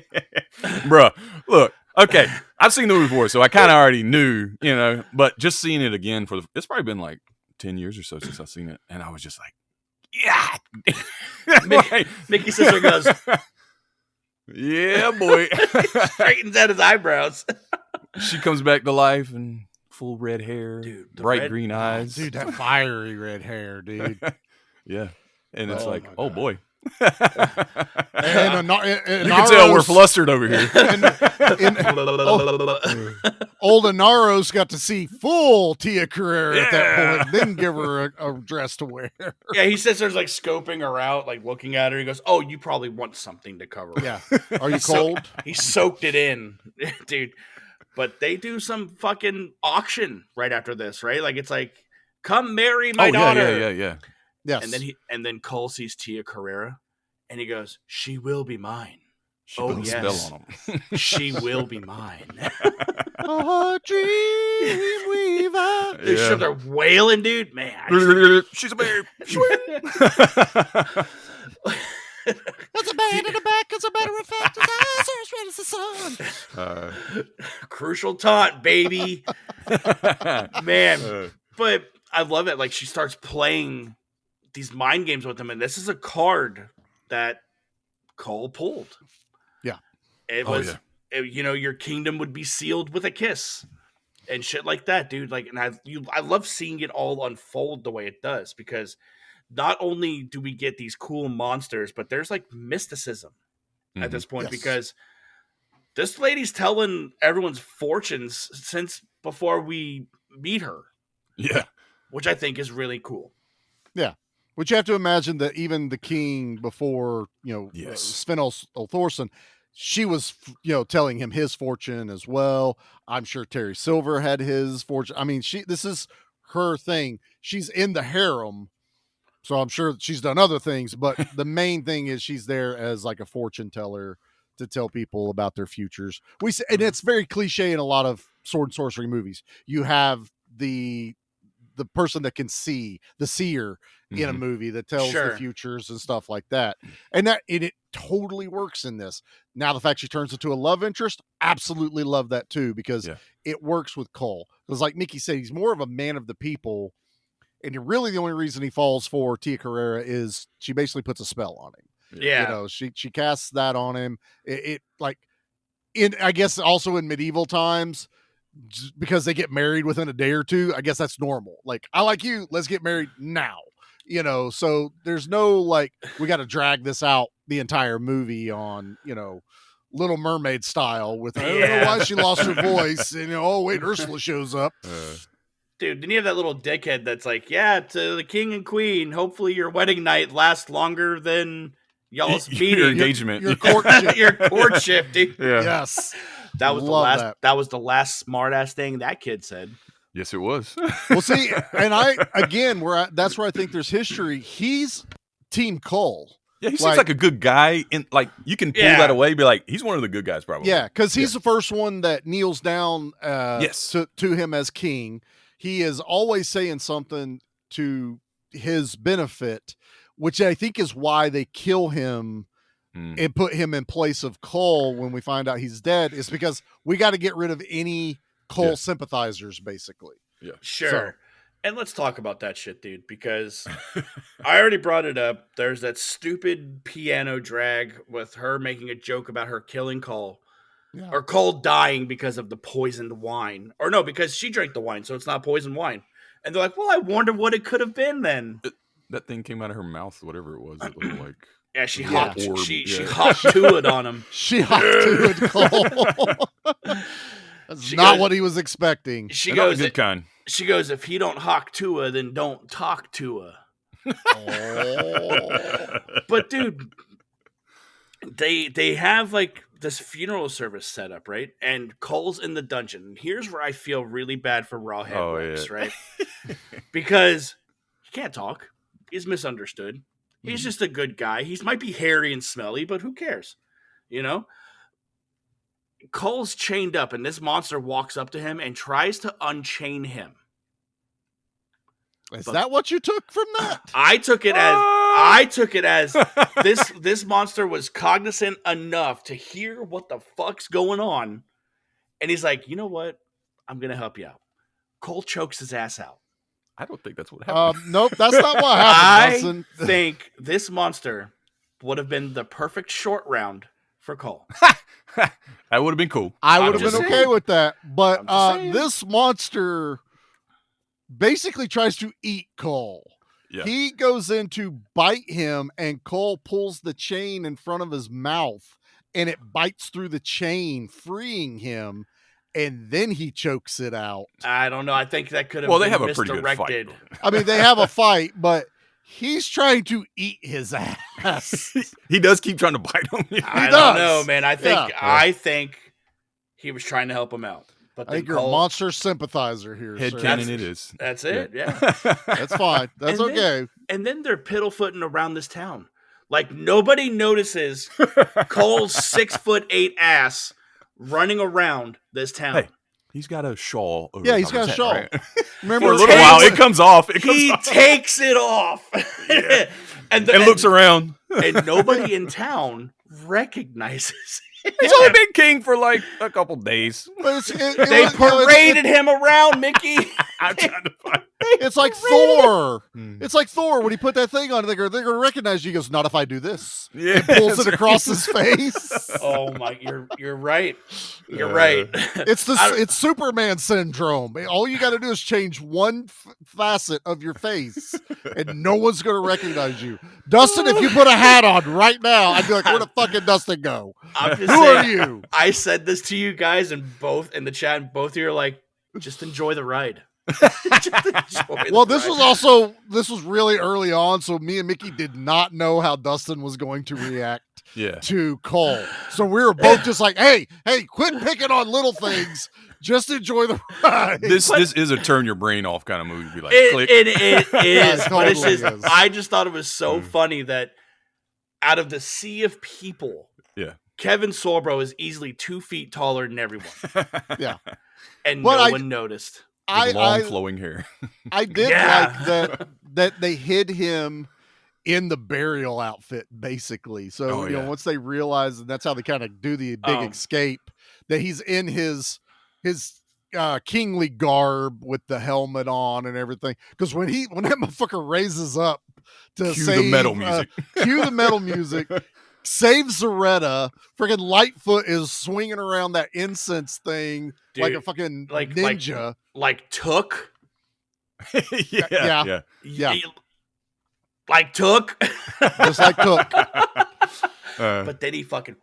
Bruh, look, okay. I've seen the movie before, so I kind of already knew, but just seeing it again it's probably been like 10 years or so since I've seen it. And I was just like, yeah. Mickey's sister goes, yeah, boy. straightens out his eyebrows. She comes back to life and full red hair, Dude, bright green eyes. Dude, that fiery red hair, dude. Yeah. And it's Oh, oh boy. And You can tell we're flustered over here. Old Inaros got to see full Tia Carrera at that point, then give her a dress to wear. Yeah, he sits there like scoping her out, like looking at her. He goes, "Oh, you probably want something to cover." Yeah. Are you cold? He soaked it in, dude. But they do some fucking auction right after this, right? Like it's like, "Come marry my daughter." Yeah. Yes. And then Kull sees Tia Carrera, and he goes, "She will be mine." She Oh, put a yes. spell on him. She will be mine. a dream weaver. They're sure they're wailing, dude. Man, She's a babe. That's a man in the back. As a matter of fact, his eyes are as red as the sun. crucial taunt, baby. Man, but I love it. Like she starts playing these mind games with him, and this is a card that Kull pulled. Yeah, it was. Your kingdom would be sealed with a kiss, and shit like that, dude. Like, and I love seeing it all unfold the way it does, because not only do we get these cool monsters, but there's like mysticism at this point, because this lady's telling everyone's fortunes since before we meet her. Yeah. Which I think is really cool. Yeah. Which you have to imagine that even the king before, Sven Thorson, she was, telling him his fortune as well. I'm sure Terry Silver had his fortune. I mean, this is her thing. She's in the harem, so I'm sure she's done other things, but the main thing is she's there as like a fortune teller to tell people about their futures. And it's very cliche in a lot of sword and sorcery movies. You have the person that can see, the seer in a movie that tells the futures and stuff like that. And it totally works in this. Now, the fact she turns into a love interest, absolutely love that too, because it works with Kull. Because like Mickey said, he's more of a man of the people. And really the only reason he falls for Tia Carrera is she basically puts a spell on him. Yeah. She casts that on him. I guess also in medieval times, because they get married within a day or two, I guess that's normal. Like, I like you, let's get married now. So there's no like, we got to drag this out the entire movie on, Little Mermaid style with, I don't know why she lost her voice. And, wait, Ursula shows up. Dude, then you have that little dickhead that's like, to the king and queen, hopefully your wedding night lasts longer than y'all's meeting. Your engagement. Your courtship. Your courtship, dude. Yeah. Yes. That was that was the last smart ass thing that kid said. Yes, it was. Well, see, and that's where I think there's history. He's Team Kull. Yeah, he seems like a good guy. And like, you can pull that away, be like, he's one of the good guys, probably. Yeah, because he's the first one that kneels down to him as king. He is always saying something to his benefit, which I think is why they kill him and put him in place of Kull when we find out he's dead, is because we got to get rid of any Kull sympathizers, basically. Yeah. Sure. So, and let's talk about that shit, dude, because I already brought it up. There's that stupid piano drag with her making a joke about her killing Kull. Yeah. Or Kull dying because of the poisoned wine. Or no, because she drank the wine, so it's not poisoned wine. And they're like, well, I wonder what it could have been then. That thing came out of her mouth, whatever it was. It was like... Yeah, she hopped. She hopped to it on him. She hopped to it, Kull. That's not what he was expecting. She goes, good kind. She goes, if he don't hock to her, then don't talk to her. But dude, they have like this funeral service set up, right? And Kull's in the dungeon. Here's where I feel really bad for Rawhead Rex, right? Because he can't talk. He's misunderstood. He's just a good guy. He might be hairy and smelly, but who cares? Kull's chained up, and this monster walks up to him and tries to unchain him. Is that what you took from that? I took it as this monster was cognizant enough to hear what the fuck's going on And he's like, you know what? I'm going to help you out. Cole chokes his ass out. I don't think that's what happened. Nope, that's not what happened. I think this monster would have been the perfect short round for Cole. That would have been cool. I would have been just okay saying. with that. But I'm just saying. this monster basically tries to eat Cole. Yeah. He goes in to bite him, and Cole pulls the chain in front of his mouth, and it bites through the chain, freeing him, and then he chokes it out. I don't know. I think that could have Well, been they have a pretty good fight. misdirected. I mean, they have a fight, but he's trying to eat his ass. He does keep trying to bite him. I does. don't know, man. I think Yeah. I think he was trying to help him out. But I think you're Cole, a monster sympathizer here, Head sir. cannon it is. That's it. Yeah. That's fine. That's And okay. And then they're piddle-footing around this town. Like nobody notices Cole's 6'8" ass running around this town. Hey, he's got a shawl over Yeah, the he's top of got a his shawl. head, right? Remember, For a little takes- while, it comes off. He takes it off and looks around. and nobody in town recognizes He's only been king for like a couple days. But They paraded him around, Mickey. I'm trying to find. It's like Thor. It's like Thor when he put that thing on. They're gonna recognize you. He goes, "Not if I do this." Yeah, And pulls it across his face. Oh my, you're right. You're right. It's Superman syndrome. All you got to do is change one facet of your face, and no one's gonna recognize you. Dustin, if you put a hat on right now, I'd be like, "Where the fucking Dustin go? I'm just Who saying, are you?" I said this to you guys, and both in the chat, and both of you are like, just enjoy the ride. Well, this was really early on, so me and Mickey did not know how Dustin was going to react Yeah. to Cole. So we were both just like, hey, quit picking on little things. Just enjoy the ride. This is a turn your brain off kind of movie. Be like, click. It is, Yeah, but it's totally just, is. I just thought it was so funny that out of the sea of people, Yeah. Kevin Sorbo is easily 2 feet taller than everyone, Yeah. and But no I- one noticed. With long flowing hair. I did Yeah. like that they hid him in the burial outfit, basically. So Oh, you know, yeah. once they realize, and that's how they kind of do the big escape, that he's in his kingly garb with the helmet on and everything. Because when that motherfucker raises up to Cue save the metal music. cue the metal music. Saves Zaretta. Freaking Litefoot is swinging around that incense thing like Dude, a fucking like- ninja. Like Took, Yeah. Yeah. like Took, Just like Cook. but then he fucking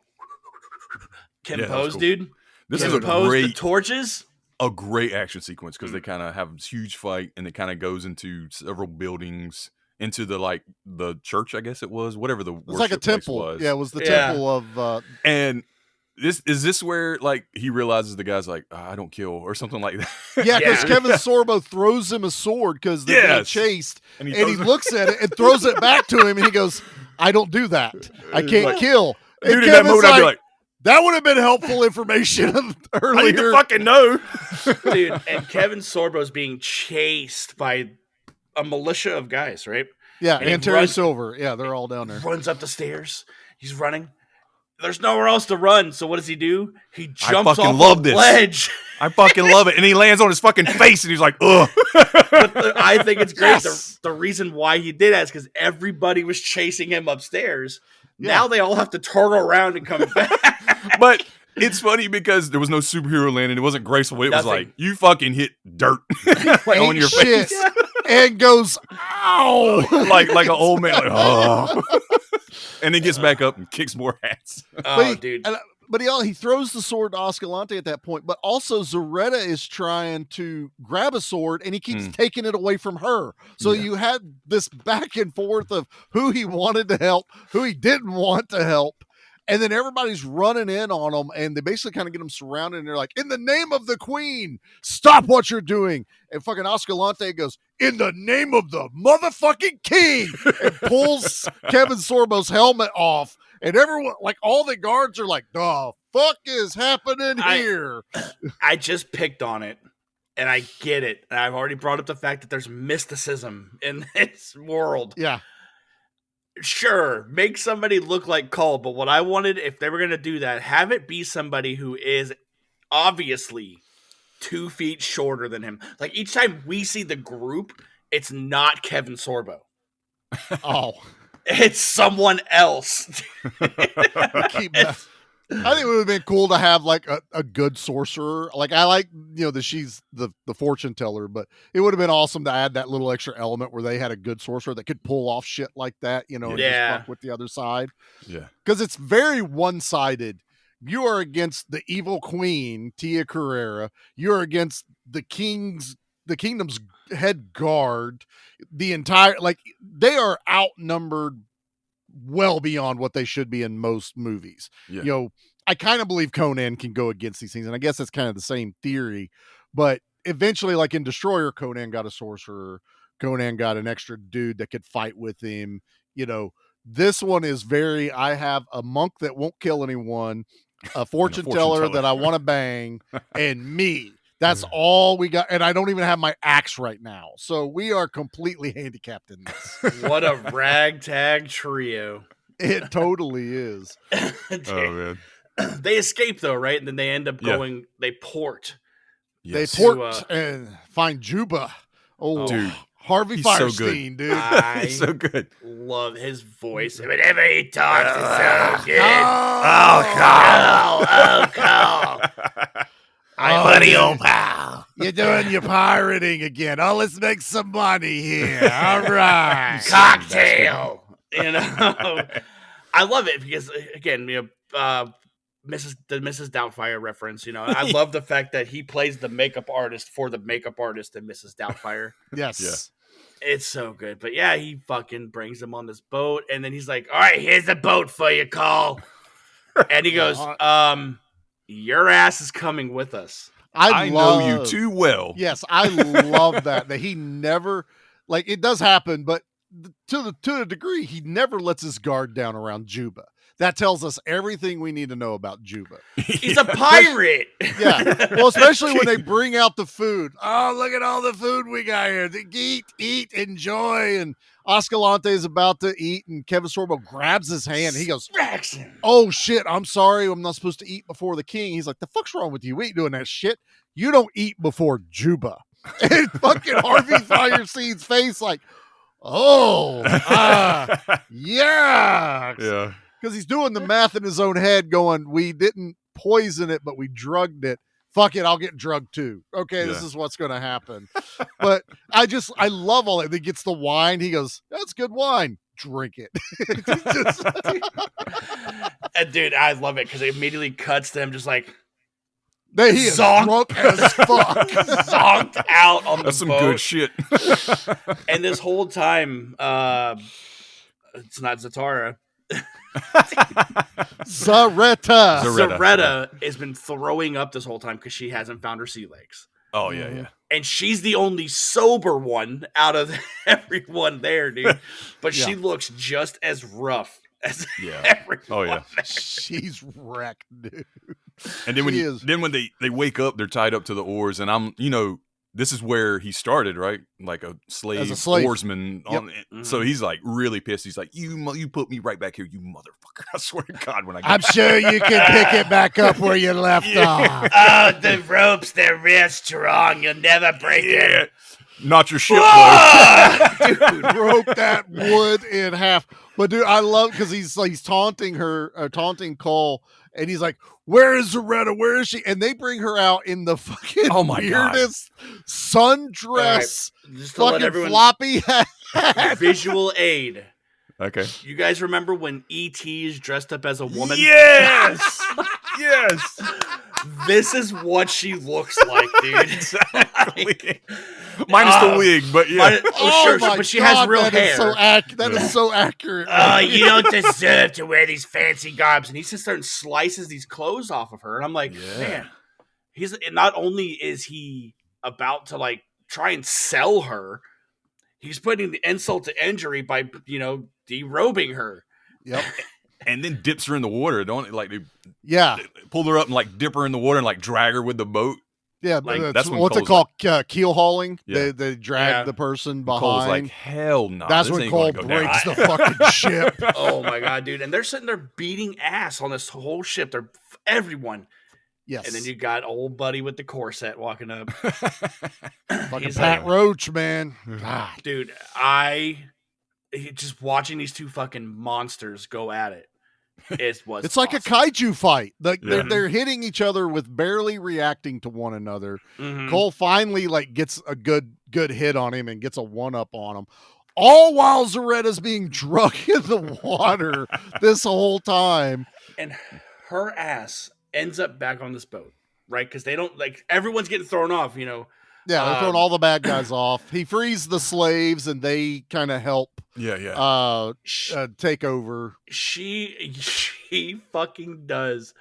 Yeah, that was compose, cool. dude. This is a Compose the great torches. action sequence because they kind of have this huge fight and it kind of goes into several buildings into the church, I guess it was, whatever the It was like a worship place temple. was. Yeah, it was the Yeah. temple of And this where like he realizes the guy's like, I don't kill or something like that. yeah, because Yeah. Kevin Sorbo throws him a sword because they're being Yes. chased, And and he he throws- looks at it and throws it back to him, and he goes, "I don't do that. I can't Like, kill." And Dude, in that Kevin's moment, I'd be like, "That would have been helpful information I need earlier." to fucking know. Dude, and Kevin Sorbo's being chased by a militia of guys, right? Yeah, and he and Terry runs- Silver. Yeah, they're all down there. Runs up the stairs. He's running. There's nowhere else to run. So what does he do? He jumps fucking off love a this. ledge. I fucking love it. And he lands on his fucking face and he's like, ugh. But I think it's great. Yes. The reason why he did that is because everybody was chasing him upstairs. Yeah. Now they all have to turn around and come back. But it's funny because there was no superhero landing. It wasn't graceful. It was Nothing. like, you fucking hit dirt on Ain't your shit. face. And goes, "Ow!" like an old man. Like, oh. And then gets back up and kicks more ass. Oh, dude. But he throws the sword to Ascalante at that point, but also Zaretta is trying to grab a sword and he keeps taking it away from her. So you had this back and forth of who he wanted to help, who he didn't want to help. And then everybody's running in on them and they basically kind of get them surrounded and they're like, "In the name of the queen, stop what you're doing." And fucking Ascalante goes, "In the name of the motherfucking king," and pulls Kevin Sorbo's helmet off. And everyone, like all the guards are like, "The fuck is happening here?" I just picked on it, and I get it. And I've already brought up the fact that there's mysticism in this world. Yeah. Sure, make somebody look like Cole, but what I wanted, if they were going to do that, have it be somebody who is obviously 2 feet shorter than him. Like each time we see the group, it's not Kevin Sorbo. Oh, it's someone else. I think it would have been cool to have like a good sorcerer. Like I like, that she's the fortune teller, but it would have been awesome to add that little extra element where they had a good sorcerer that could pull off shit like that, and just fuck with the other side. Yeah. Because it's very one-sided. You are against the evil queen, Tia Carrera. You're against the kingdom's head guard. The entire, they are outnumbered well beyond what they should be in most movies. Yeah. I kind of believe Conan can go against these things, and I guess that's kind of the same theory, but eventually, like in Destroyer, Conan got a sorcerer, Conan got an extra dude that could fight with him. This one is I have a monk that won't kill anyone, a fortune teller that I want to bang, and me. That's all we got, and I don't even have my axe right now. So we are completely handicapped in this. What a ragtag trio. It totally is. Oh, man. They escape, though, right? And then they end up going, they port. Yes. They port and find Juba. Oh, dude. Harvey Fierstein, dude. He's so good. Love his voice. Whenever he talks, it's so good. Cole. My buddy, old pal. You're doing your pirating again. Oh, let's make some money here. All right. Cocktail. I love it because, again, Mrs. Doubtfire reference. I love the fact that he plays the makeup artist for the makeup artist in Mrs. Doubtfire. Yes. Yeah. It's so good. But yeah, he fucking brings him on this boat, and then he's like, all right, here's the boat for you, Cole. And he goes, your ass is coming with us. I know you too well. Yes, I love that he never, it does happen, but to a degree, he never lets his guard down around Juba. That tells us everything we need to know about Juba. He's a pirate. Yeah. Well, especially when they bring out the food. Oh, look at all the food we got here. Eat, enjoy. And Escalante is about to eat, and Kevin Sorbo grabs his hand. He goes, oh, shit, I'm sorry. I'm not supposed to eat before the king. He's like, the fuck's wrong with you? We ain't doing that shit. You don't eat before Juba. And fucking Harvey Fierstein's face like, yeah. Yeah. Because he's doing the math in his own head going, we didn't poison it, but we drugged it. Fuck it, I'll get drugged too. Okay, this is what's going to happen. But I love all that. He gets the wine. He goes, that's good wine. Drink it. And dude, I love it because it immediately cuts to him just like, he is drunk as fuck. Zonked out on That's the some boat. good shit. And this whole time, it's not Zatara. Zaretta has been throwing up this whole time because she hasn't found her sea legs. Oh, yeah. And she's the only sober one out of everyone there, dude. But she looks just as rough as everyone. Oh, yeah. There. She's wrecked, dude. And then when they wake up, they're tied up to the oars, and this is where he started, right? Like a slave oarsman. So he's like really pissed. He's like, you put me right back here, you motherfucker. I swear to God, when I get I'm sure you can pick it back up where you left off. Oh, the ropes, they're real strong. You'll never break it. Not your ship, though. Dude, broke that wood in half. But dude, I love because he's taunting taunting Cole, and he's like, where is Zaretta? Where is she? And they bring her out in the fucking weirdest sundress, just to let everyone floppy hat. Visual aid. Okay. You guys remember when E.T. is dressed up as a woman? Yes! Yes! This is what she looks like, dude. Exactly. Minus the wig, but yeah. But she has real hair. That is so accurate. You don't deserve to wear these fancy garbs. And he sits there and slices these clothes off of her. And I'm like, man, not only is he about to try and sell her, he's putting the insult to injury by, derobing her. Yep. And then dips her in the water, don't it? They pull her up and dip her in the water and drag her with the boat. Yeah, that's what's it called? Keel hauling. Yeah. They drag the person behind. Cole's like, hell no. That's when Cole breaks the fucking ship. Oh my god, dude! And they're sitting there beating ass on this whole ship. Everyone Yes. And then you got old buddy with the corset walking up. Fucking He's Pat like, Roach, man. God. dude, just watching these two fucking monsters go at it. It's like awesome. a kaiju fight. Yeah. They're hitting each other with barely reacting to one another. Mhm. Cole finally gets a good hit on him and gets a 1-up on him. All while Zoretta's being drunk in the water this whole time. And her ass ends up back on this boat, right? Because they don't everyone's getting thrown off, you know. Yeah, they're throwing all the bad guys off. He frees the slaves and they kind of help take over. She fucking does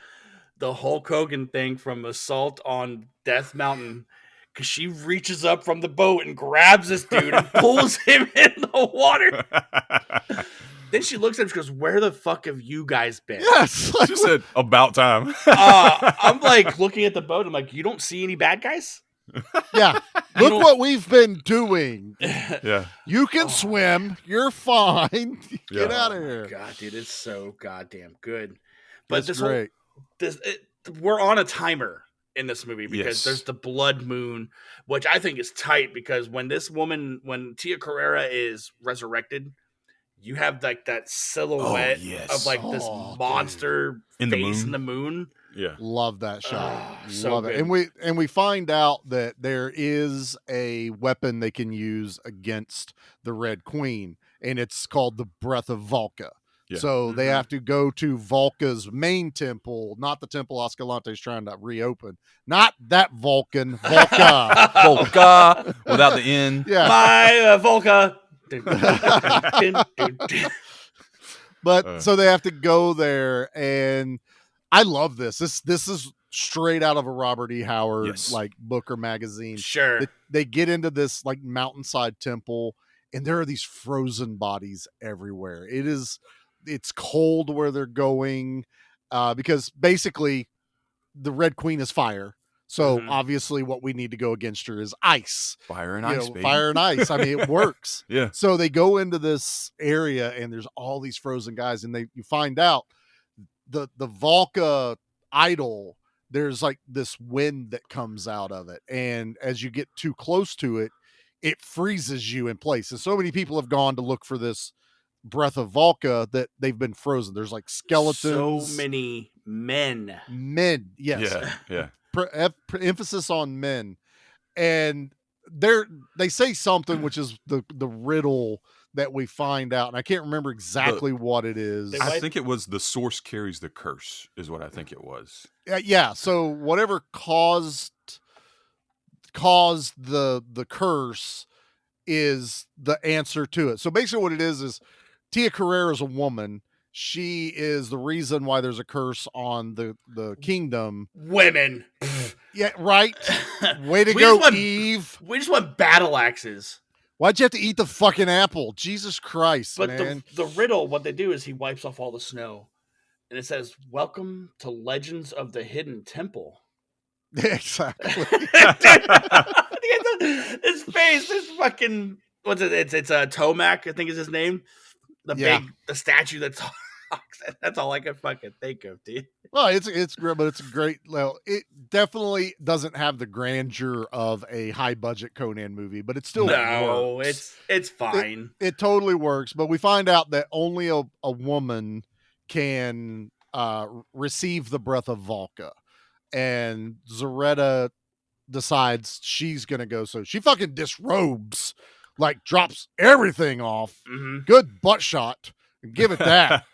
the Hulk Hogan thing from Assault on Death Mountain, because she reaches up from the boat and grabs this dude and pulls him in the water. Then she looks at him and she goes, "Where the fuck have you guys been?" Yes. She said, "About time." I'm like looking at the boat. I'm like, "You don't see any bad guys?" Yeah. Look what we've been doing. Yeah. You can swim. You're fine. Get out of Oh here. my God, dude, it's so goddamn good. But That's great. We're on a timer in this movie because there's the blood moon, which I think is tight, because when Tia Carrera is resurrected, you have like that silhouette of like this monster face in the moon. Yeah. Love that shot. So Love it. good. And we find out that there is a weapon they can use against the Red Queen, and it's called the Breath of Volca. Yeah. So they have to go to Volca's main temple, not the temple Ascalante's trying to reopen. Not that Vulcan, Volca. Volca without the N. Yeah. My Volca. But so they have to go there, and I love this. This is straight out of a Robert E. Howard book or magazine. Sure. They get into this mountainside temple, and there are these frozen bodies everywhere. It's cold where they're going, because basically the Red Queen is fire. So obviously what we need to go against her is ice. Fire and ice, baby. Fire and ice. I mean, it works. Yeah. So they go into this area, and there's all these frozen guys, and you find out the Volca idol, there's this wind that comes out of it. And as you get too close to it, it freezes you in place. And so many people have gone to look for this Breath of Volca that they've been frozen. There's skeletons. So many men. Yes. Yeah. Emphasis on men. And they say something, which is the riddle that we find out, and I can't remember exactly what it is. I think it was the source carries the curse, is what I think it was. Yeah. So whatever caused the curse is the answer to it. So basically, what it is Tia Carrera is a woman. She is the reason why there's a curse on the kingdom. Women. Yeah, right. Way to go, Eve. We just want battle axes. Why'd you have to eat the fucking apple? Jesus Christ, but man. The riddle, what they do is he wipes off all the snow, and it says, "Welcome to Legends of the Hidden Temple." Exactly. His face, this fucking, what's it? It's a Tomac, I think is his name. The statue that talks. That's all I can fucking think of, dude. Well, it's great, but it's a great. Well, it definitely doesn't have the grandeur of a high budget Conan movie, but it still works. It's fine. It totally works. But we find out that only a woman can receive the Breath of Volca, and Zoretta decides she's gonna go. So she fucking disrobes, drops everything off. Mm-hmm. Good butt shot. Give it that.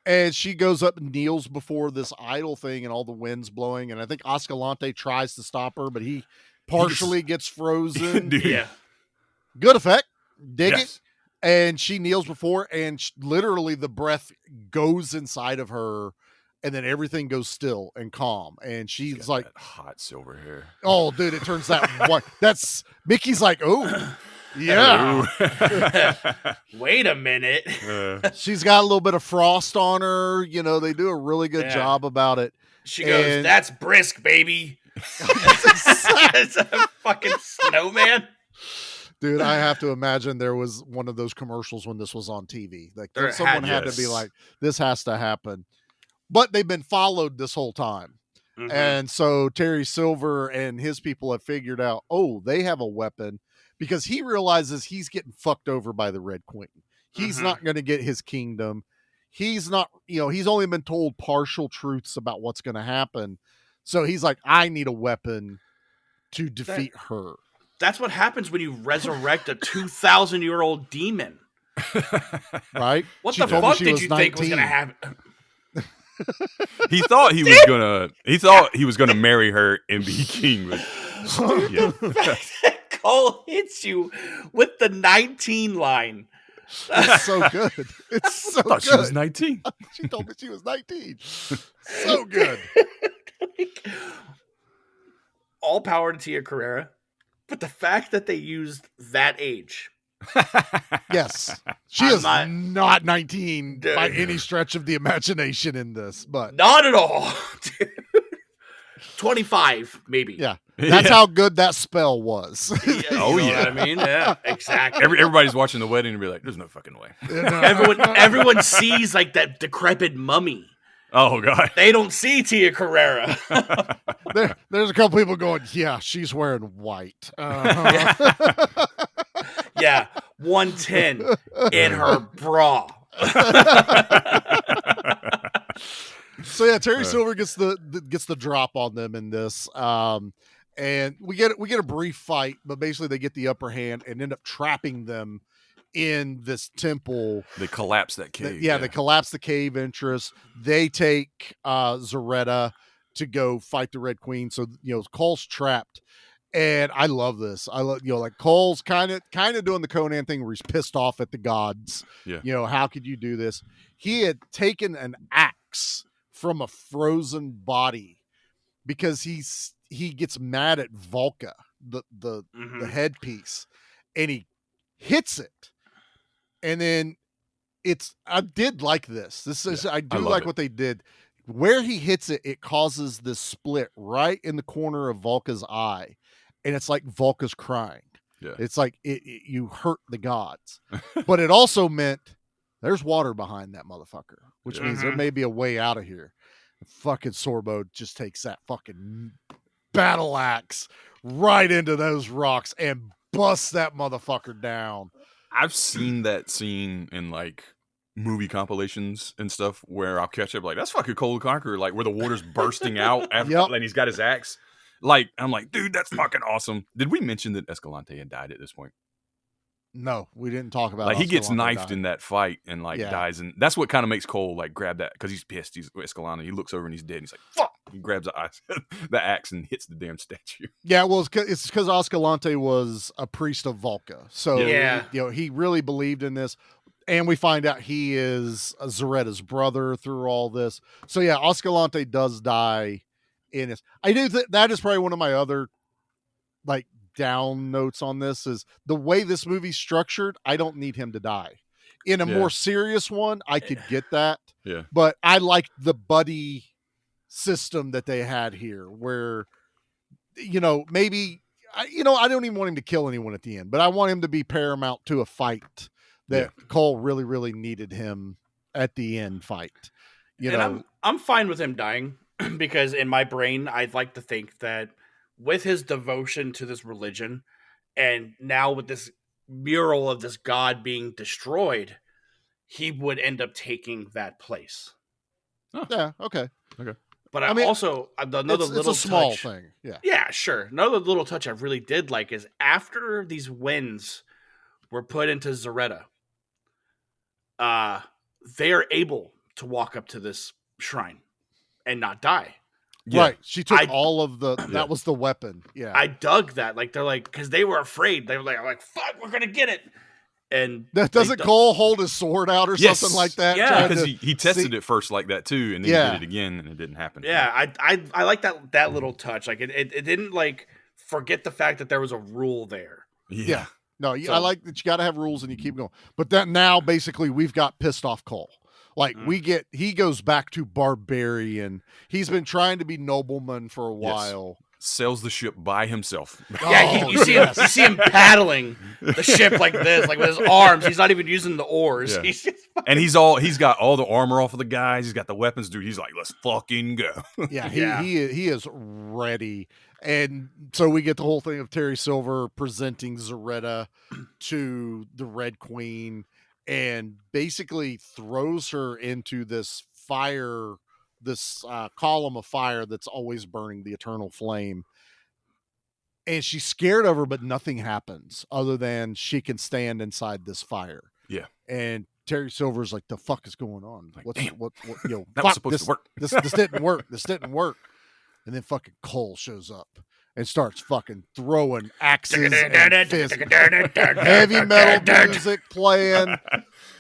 And she goes up and kneels before this idol thing, and all the wind's blowing. And I think Ascalante tries to stop her, but he partially gets frozen. Yeah. Good effect. Dig it. And she kneels before, and literally the breath goes inside of her, and then everything goes still and calm. And she's like, hot silver hair. Oh, dude, it turns that white. That's Mickey's like, oh. Yeah. Wait a minute. She's got a little bit of frost on her. They do a really good job about it. She goes, "That's brisk, baby." It's a fucking snowman. Dude, I have to imagine there was one of those commercials when this was on TV. Someone had to be like, this has to happen. But they've been followed this whole time. Mhm. And so Terry Silver and his people have figured out, oh, they have a weapon, because he realizes he's getting fucked over by the Red Queen. He's Mhm. not going to get his kingdom. He's not, he's only been told partial truths about what's going to happen. So he's like, I need a weapon to defeat her. That's what happens when you resurrect a 2,000-year-old demon. Right? What She the told me fuck she did was you think was 19. going to happen? He thought he was gonna marry her and be king, but yeah. Cole hits you with the 19 line. It's so good. It's so I thought good. she was 19. She told me she was 19. So good. All power to Tia Carrera, but the fact that they used that age. Yes. She is not 19 by any stretch of the imagination in this, but Not at all. Dude. 25, maybe. yeah. That's how good that spell was. Yeah, Oh, you know yeah. what I mean? Yeah, exactly. Everybody's watching the wedding and be like, "There's no fucking way." Everyone sees like that decrepit mummy. Oh god. They don't see Tia Carrera. There's a couple people going, yeah, she's wearing white. Uh-huh. Yeah, 110 in her bra. So yeah, Terry Silver gets the drop on them in this, and we get a brief fight, but basically they get the upper hand and end up trapping them in this temple. They collapse that cave. They collapse the cave entrance. They take Zaretta to go fight the Red Queen. So Cole's trapped, and I love this. I love like Cole's kind of doing the Conan thing where he's pissed off at the gods. Yeah. How could you do this? He had taken an axe from a frozen body because he gets mad at Volca, the headpiece, and he hits it. And then I did like this. I like what they did. Where he hits it, it causes this split right in the corner of Volca's eye. And it's like Volca's crying. Yeah. It's like you hurt the gods. But it also meant there's water behind that motherfucker, which means there may be a way out of here. Fucking Sorbo just takes that fucking battle axe right into those rocks and busts that motherfucker down. I've seen that scene in like movie compilations and stuff where I'll catch up like, that's fucking Kull the Conqueror, like where the water's bursting out after and he's got his axe. Like, I'm like, dude, that's fucking awesome. Did we mention that Escalante had died at this point? No, we didn't talk about like he gets Escalante knifed in that fight and like dies, and that's what kind of makes Cole like grab that because he's pissed. He's Escalante. He looks over and he's dead. And he's like, "Fuck!" He grabs the axe and hits the damn statue. Yeah, well, it's because Escalante was a priest of Volca, so he really believed in this. And we find out he is Zaretta's brother through all this. So yeah, Escalante does die in this. I do that is probably one of my other like down notes on this is the way this movie's structured. I don't need him to die. In a more serious one, I could get that. Yeah. But I liked the buddy system that they had here where, maybe, I don't even want him to kill anyone at the end, but I want him to be paramount to a fight that Cole really, really needed him at the end fight. I'm fine with him dying because in my brain, I'd like to think that with his devotion to this religion, and now with this mural of this god being destroyed, he would end up taking that place. Oh. Yeah, okay. But also another it's little a small touch, thing. Yeah. Yeah, sure. Another little touch I really did like is after these winds were put into Zaretta, they are able to walk up to this shrine and not die. Yeah. Right. She took all of that was the weapon. Yeah. I dug that. Like, they're like, because they were afraid. They were like, fuck, we're going to get it. And doesn't Cole hold his sword out or something like that? Yeah. Because he tested it first like that too, and then he did it again and it didn't happen. Yeah. I like that little touch. Like it didn't like forget the fact that there was a rule there. Yeah. No, I like that you got to have rules and you keep going. But that now basically we've got pissed off Cole. Like he goes back to barbarian. He's been trying to be nobleman for a while. Sails the ship by himself. Yeah, you see him paddling the ship like this, like with his arms. He's not even using the oars. Yeah. He's just And he's got all the armor off of the guys. He's got the weapons, dude. He's like, let's fucking go. Yeah, he is ready. And so we get the whole thing of Terry Silver presenting Zaretta to the Red Queen and basically throws her into this fire, this column of fire that's always burning, the eternal flame. And she's scared of her, but nothing happens other than she can stand inside this fire. Yeah. And Terry Silver's like, the fuck is going on? Like, What, that was supposed to work. This didn't work. This didn't work. And then fucking Cole shows up and starts fucking throwing axes and fists. Heavy metal music playing.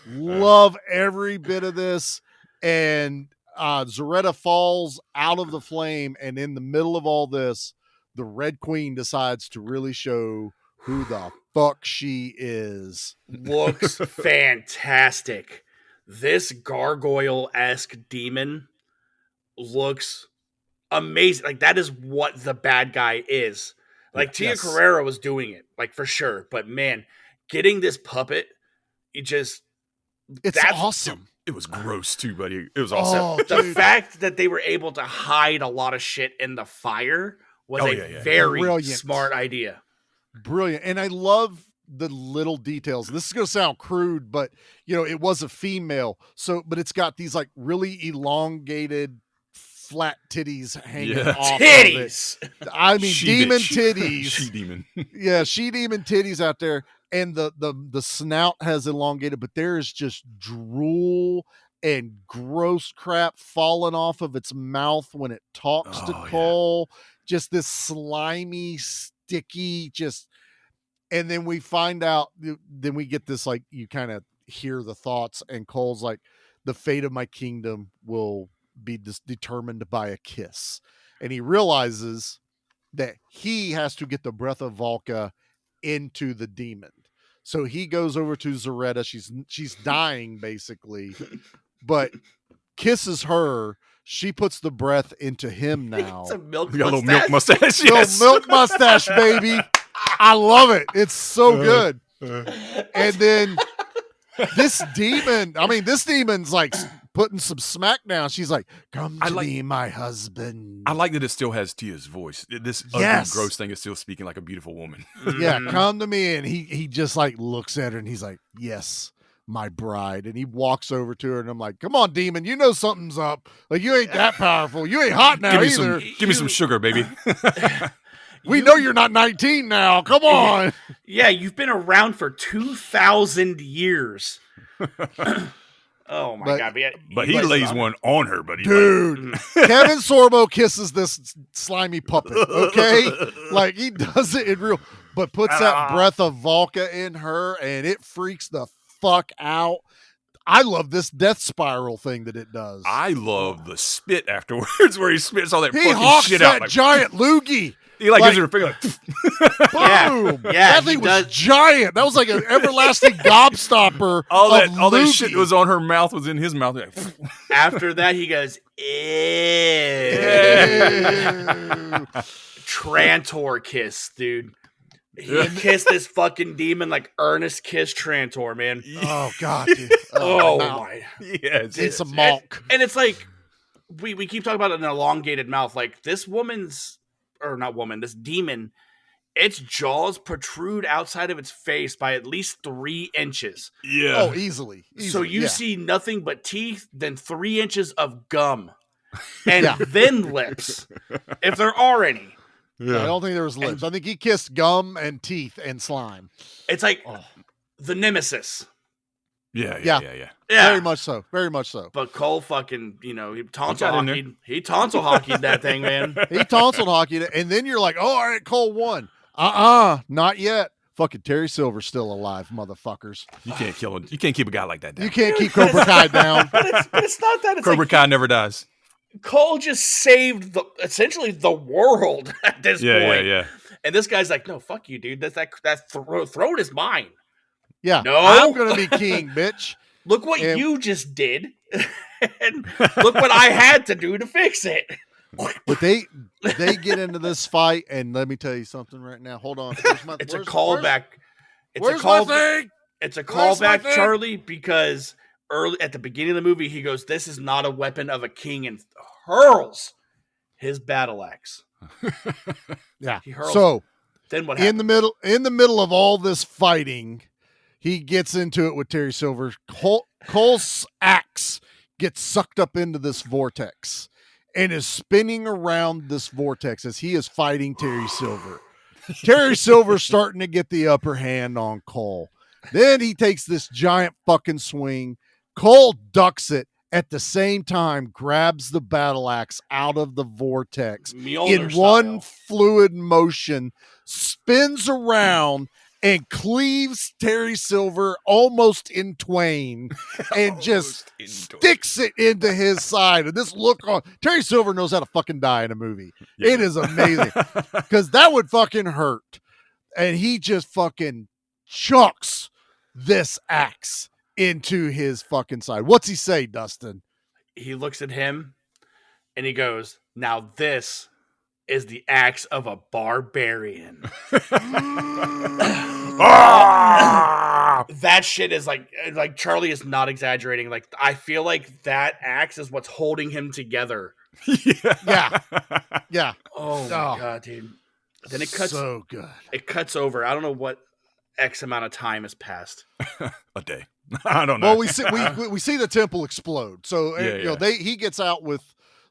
Love every bit of this. And Zaretta falls out of the flame. And in the middle of all this, the Red Queen decides to really show who the fuck she is. Looks fantastic. This gargoyle-esque demon looks amazing. Like, that is what the bad guy is. Like, Tia Carrera was doing it, like, for sure. But man, getting this puppet, that's awesome. It was gross too, buddy. It was awesome. The fact that they were able to hide a lot of shit in the fire was very brilliant. Smart idea. Brilliant. And I love the little details. This is going to sound crude, but it was a female. So, but it's got these like really elongated flat titties hanging off titties. Of it. I mean, demon titties. She demon. Yeah, she demon titties out there. And the snout has elongated, but there is just drool and gross crap falling off of its mouth when it talks to Cole. Just this slimy, sticky, and then we find out, then we get this, like, you kind of hear the thoughts, and Cole's like, the fate of my kingdom will be determined by a kiss. And he realizes that he has to get the breath of Volca into the demon. So he goes over to Zaretta. She's dying basically, but kisses her. She puts the breath into him now. It's a milk You got mustache. a little milk mustache. Little Yes. milk mustache, baby. I love it. It's so good. And then this demon's like putting some smack down. She's like, come to me, my husband. I like that it still has Tia's voice. This ugly, gross thing is still speaking like a beautiful woman. Yeah, come to me. And he just like looks at her and he's like, yes, my bride. And he walks over to her and I'm like, come on, demon, you know something's up. Like, you ain't that powerful. You ain't hot now either. Give me some sugar, baby. We know you're not 19 now. Come on. Yeah, you've been around for 2,000 years. Oh my God. But he lays one on her, buddy. Dude, Kevin Sorbo kisses this slimy puppet, okay? Like, he does it in real, but puts that breath of Volca in her, and it freaks the fuck out. I love this death spiral thing that it does. I love the spit afterwards where he spits all that He fucking hawks shit that out. Like, giant loogie. he gives her a finger like, Boom! Yeah, That thing was giant. That was like an everlasting gobstopper. all that shit loogie. was on her mouth was in his mouth. Like, After that, he goes, ew. Trantor kiss, dude. He kissed this fucking demon like Ernest kissed Trantor, man. Oh God, dude. Oh no. my. yes. It's a malk. And it's like, we keep talking about an elongated mouth. Like, this demon, its jaws protrude outside of its face by at least 3 inches. Yeah. Oh, easily. So you yeah. see nothing but teeth, then 3 inches of gum, and then lips, if there are any. Yeah. I don't think there was lips. I think he kissed gum and teeth and slime. It's like the nemesis. Yeah. Very much so. Very much so. But Cole fucking, he tonsil hockeyed. He tonsil hockeyed that thing, man. He tonsil hockeyed it, and then you're like, oh, all right, Cole won. Not yet. Fucking Terry Silver's still alive, motherfuckers. You can't kill him. You can't keep a guy like that down. You can't keep Cobra Kai down. But it's not that. It's Cobra Kai never dies. Cole just saved essentially the world at this point. Yeah. And this guy's like, no, fuck you, dude. That throne is mine. Yeah. No. I'm going to be king, bitch. Look what you just did. And look what I had to do to fix it. But they get into this fight, and let me tell you something right now. Hold on. It's a callback. Where's my thing? It's a callback, Charlie, because early at the beginning of the movie, he goes, "This is not a weapon of a king," and hurls his battle axe. Yeah. He hurls. So Then what happens? in the middle of all this fighting, he gets into it with Terry Silver. Cole's axe gets sucked up into this vortex and is spinning around this vortex as he is fighting Terry Silver. Terry Silver's starting to get the upper hand on Cole. Then he takes this giant fucking swing. Cole ducks it, at the same time grabs the battle axe out of the vortex Mjolnir in one style. fluid motion, spins around and cleaves Terry Silver almost in twain and just sticks it into his side. And this look on Terry Silver knows how to fucking die in a movie. Yeah. It is amazing because that would fucking hurt. And he just fucking chucks this axe into his fucking side. What's he say, Dustin? He looks at him and he goes, "Now this is the axe of a barbarian." That shit is like Charlie is not exaggerating. Like, I feel like that axe is what's holding him together. Yeah. Yeah. Oh my god, dude. Then it cuts so good. It cuts over. I don't know what X amount of time has passed. A day. I don't know. Well, we see the temple explode. So Yeah, he gets out with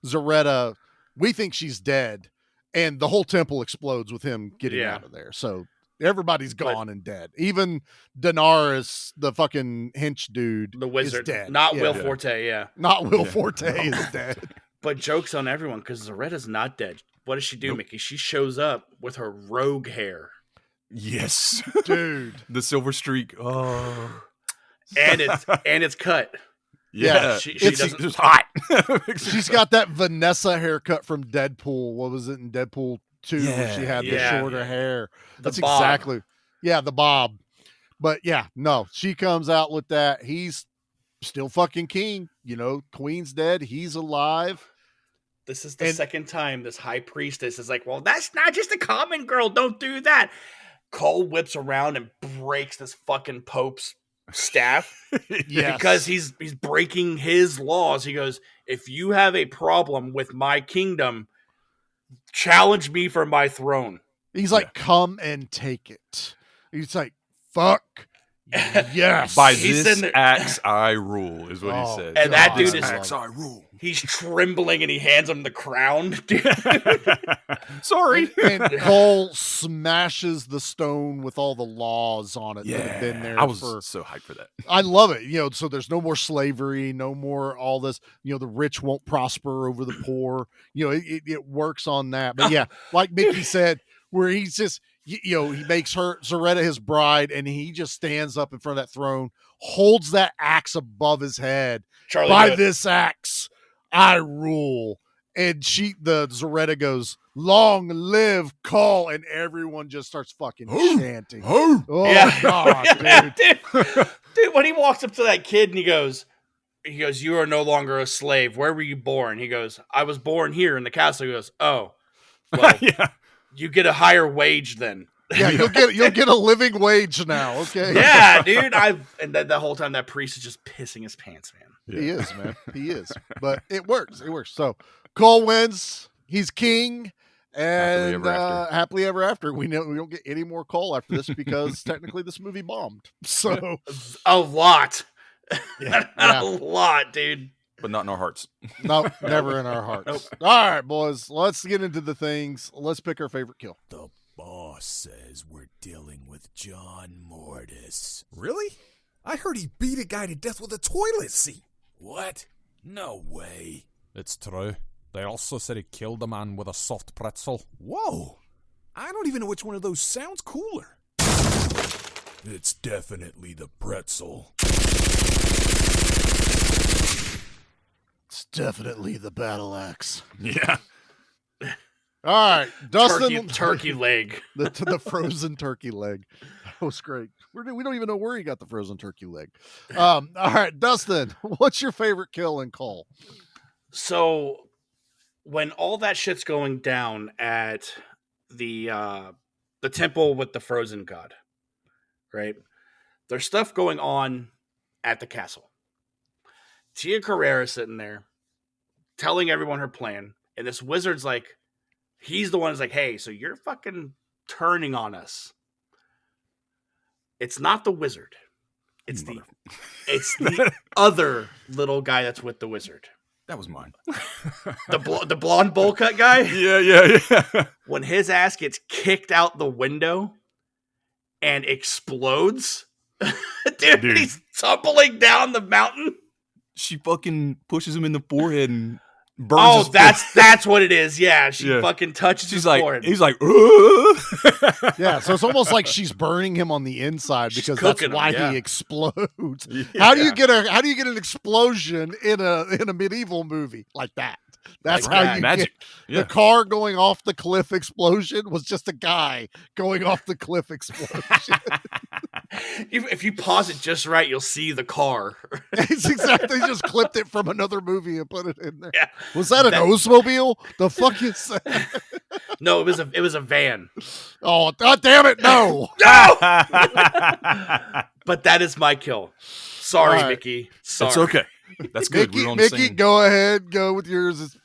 Zaretta. We think she's dead, and the whole temple explodes with him getting out of there. So everybody's gone and dead. Even Daenerys, the fucking hench dude, The wizard, is dead. not Will Forte. Yeah, not Will Forte is dead. but joke's on everyone because Zaretta's not dead. What does she do, Mickey? She shows up with her rogue hair. Yes, dude, the silver streak. Oh, and it's cut. Yeah, she it's doesn't. just hot. She's got that Vanessa haircut from Deadpool. What was it in Deadpool 2 where she had the shorter hair? That's bob. exactly. Yeah, the bob. But yeah, no, she comes out with that. He's still fucking king. You know, Queen's dead. He's alive. This is the second time this high priestess is like, "Well, that's not just a common girl. Don't do that." Cole whips around and breaks this fucking Pope's staff. Yes. Because he's breaking his laws. He goes, "If you have a problem with my kingdom, challenge me for my throne." He's like, "Come and take it." He's like, "Fuck yes." By this axe I rule is what he says. And that dude is axe I rule. He's trembling and he hands him the crown. Dude. Sorry. And Cole smashes the stone with all the laws on it that have been there. I was so hyped for that. I love it. You know, so there's no more slavery, no more all this, you know, the rich won't prosper over the poor. You know, it works on that. But yeah, like Mickey said, where he's just, you know, he makes Zaretta his bride and he just stands up in front of that throne, holds that axe above his head. Charlie By goes, this axe, I rule. And the Zaretta goes, "Long live Cole," and everyone just starts fucking chanting. Oh yeah. God, dude. Dude, when he walks up to that kid and he goes, "You are no longer a slave. Where were you born?" He goes, "I was born here in the castle." He goes, "Oh, well, you get a higher wage then." Yeah, you'll get a living wage now. Okay. Yeah, dude. And the whole time that priest is just pissing his pants, man. Yeah. He is, man. He is. But it works. It works. So Cole wins. He's king. And happily ever after. We know we don't get any more Cole after this because technically this movie bombed. So a lot. Yeah. A lot, dude. But not in our hearts. No, never in our hearts. Nope. All right, boys. Let's get into the things. Let's pick our favorite kill. The boss says we're dealing with John Mortis. Really? I heard he beat a guy to death with a toilet seat. What? No way. It's true. They also said he killed a man with a soft pretzel. Whoa. I don't even know which one of those sounds cooler. It's definitely the pretzel. It's definitely the battle axe. Yeah. All right, Dustin. Turkey leg. The frozen turkey leg. That was great. We don't even know where he got the frozen turkey leg. All right, Dustin, what's your favorite kill in Cole? So when all that shit's going down at the temple with the frozen god, right? There's stuff going on at the castle. Tia Carrera sitting there telling everyone her plan. And this wizard's like, he's the one who's like, hey, so you're fucking turning on us. It's not the wizard. It's the other little guy that's with the wizard. That was mine. The blonde bowl cut guy? Yeah. When his ass gets kicked out the window and explodes, dude, he's tumbling down the mountain. She fucking pushes him in the forehead and burns his that's what it is. Yeah, she fucking touches his forehead. He's like, yeah, so it's almost like she's burning him on the inside because that's why he explodes. Yeah. How do you get an explosion in a medieval movie like that? That's like how you magic. get the car going off the cliff explosion was just a guy going off the cliff explosion. If you pause it just right, you'll see the car. It's exactly just clipped it from another movie and put it in there. Yeah. Was that an Oldsmobile? The fuck is that? No, it was a van. Oh, God damn it, no. No! But that is my kill. Sorry, right. Mickey. Sorry. It's okay. That's good. Mickey, go ahead. Go with yours.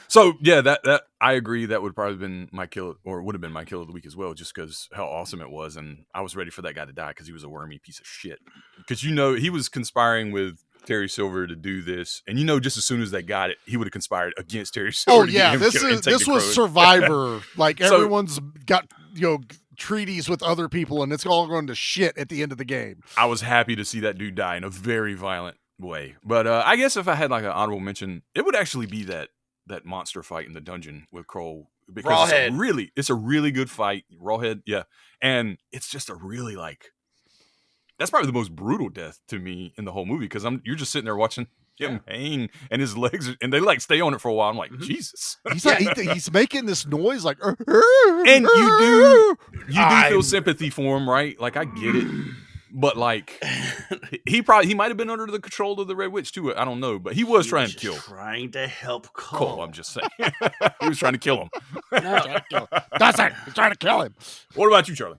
So yeah, that I agree. That would probably have been my kill, or would have been my kill of the week as well, just because how awesome it was, and I was ready for that guy to die because he was a wormy piece of shit. Because he was conspiring with Terry Silver to do this, and just as soon as they got it, he would have conspired against Terry Silver. Oh yeah, this was Survivor. Like everyone's got treaties with other people, and it's all going to shit at the end of the game. I was happy to see that dude die in a very violent way, but I guess if I had like an honorable mention, it would actually be that monster fight in the dungeon with Kroll, because Rawhead. it's a really good fight. Rawhead, yeah, and it's just a really that's probably the most brutal death to me in the whole movie, because you're just sitting there watching him hang, and his legs and they stay on it for a while. I'm like, Jesus, he's making this noise like, and you do feel sympathy for him, right? Like I get it. But like, he might have been under the control of the Red Witch too. I don't know, but he was trying to kill. Trying to help Cole. I'm just saying, he was trying to kill him. That's it. He's trying to kill him. What about you, Charlie?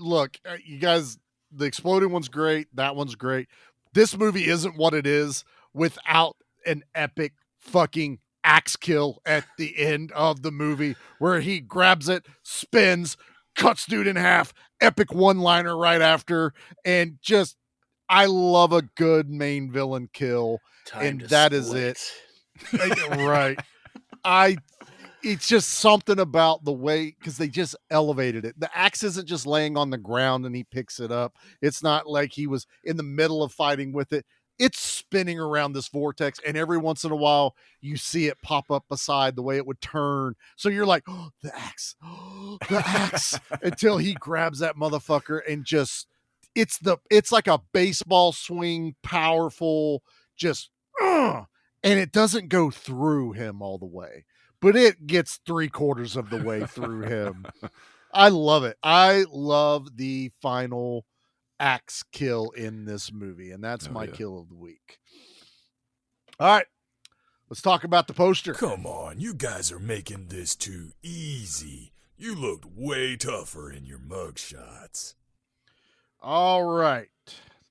Look, you guys. The exploding one's great. That one's great. This movie isn't what it is without an epic fucking axe kill at the end of the movie, where he grabs it, spins, cuts dude in half, epic one-liner right after, and just, I love a good main villain kill, and that is it. Right. It's just something about the way, because they just elevated it. The axe isn't just laying on the ground and he picks it up. It's not like he was in the middle of fighting with it. It's spinning around this vortex, and every once in a while you see it pop up beside the way it would turn. So you're like, oh, the axe, until he grabs that motherfucker and just, it's like a baseball swing, powerful, just, and it doesn't go through him all the way, but it gets 3/4 of the way through him. I love it. I love the final axe kill in this movie, and that's my kill of the week. All right, let's talk about the poster. Come on, you guys are making this too easy. You looked way tougher in your mugshots. All right,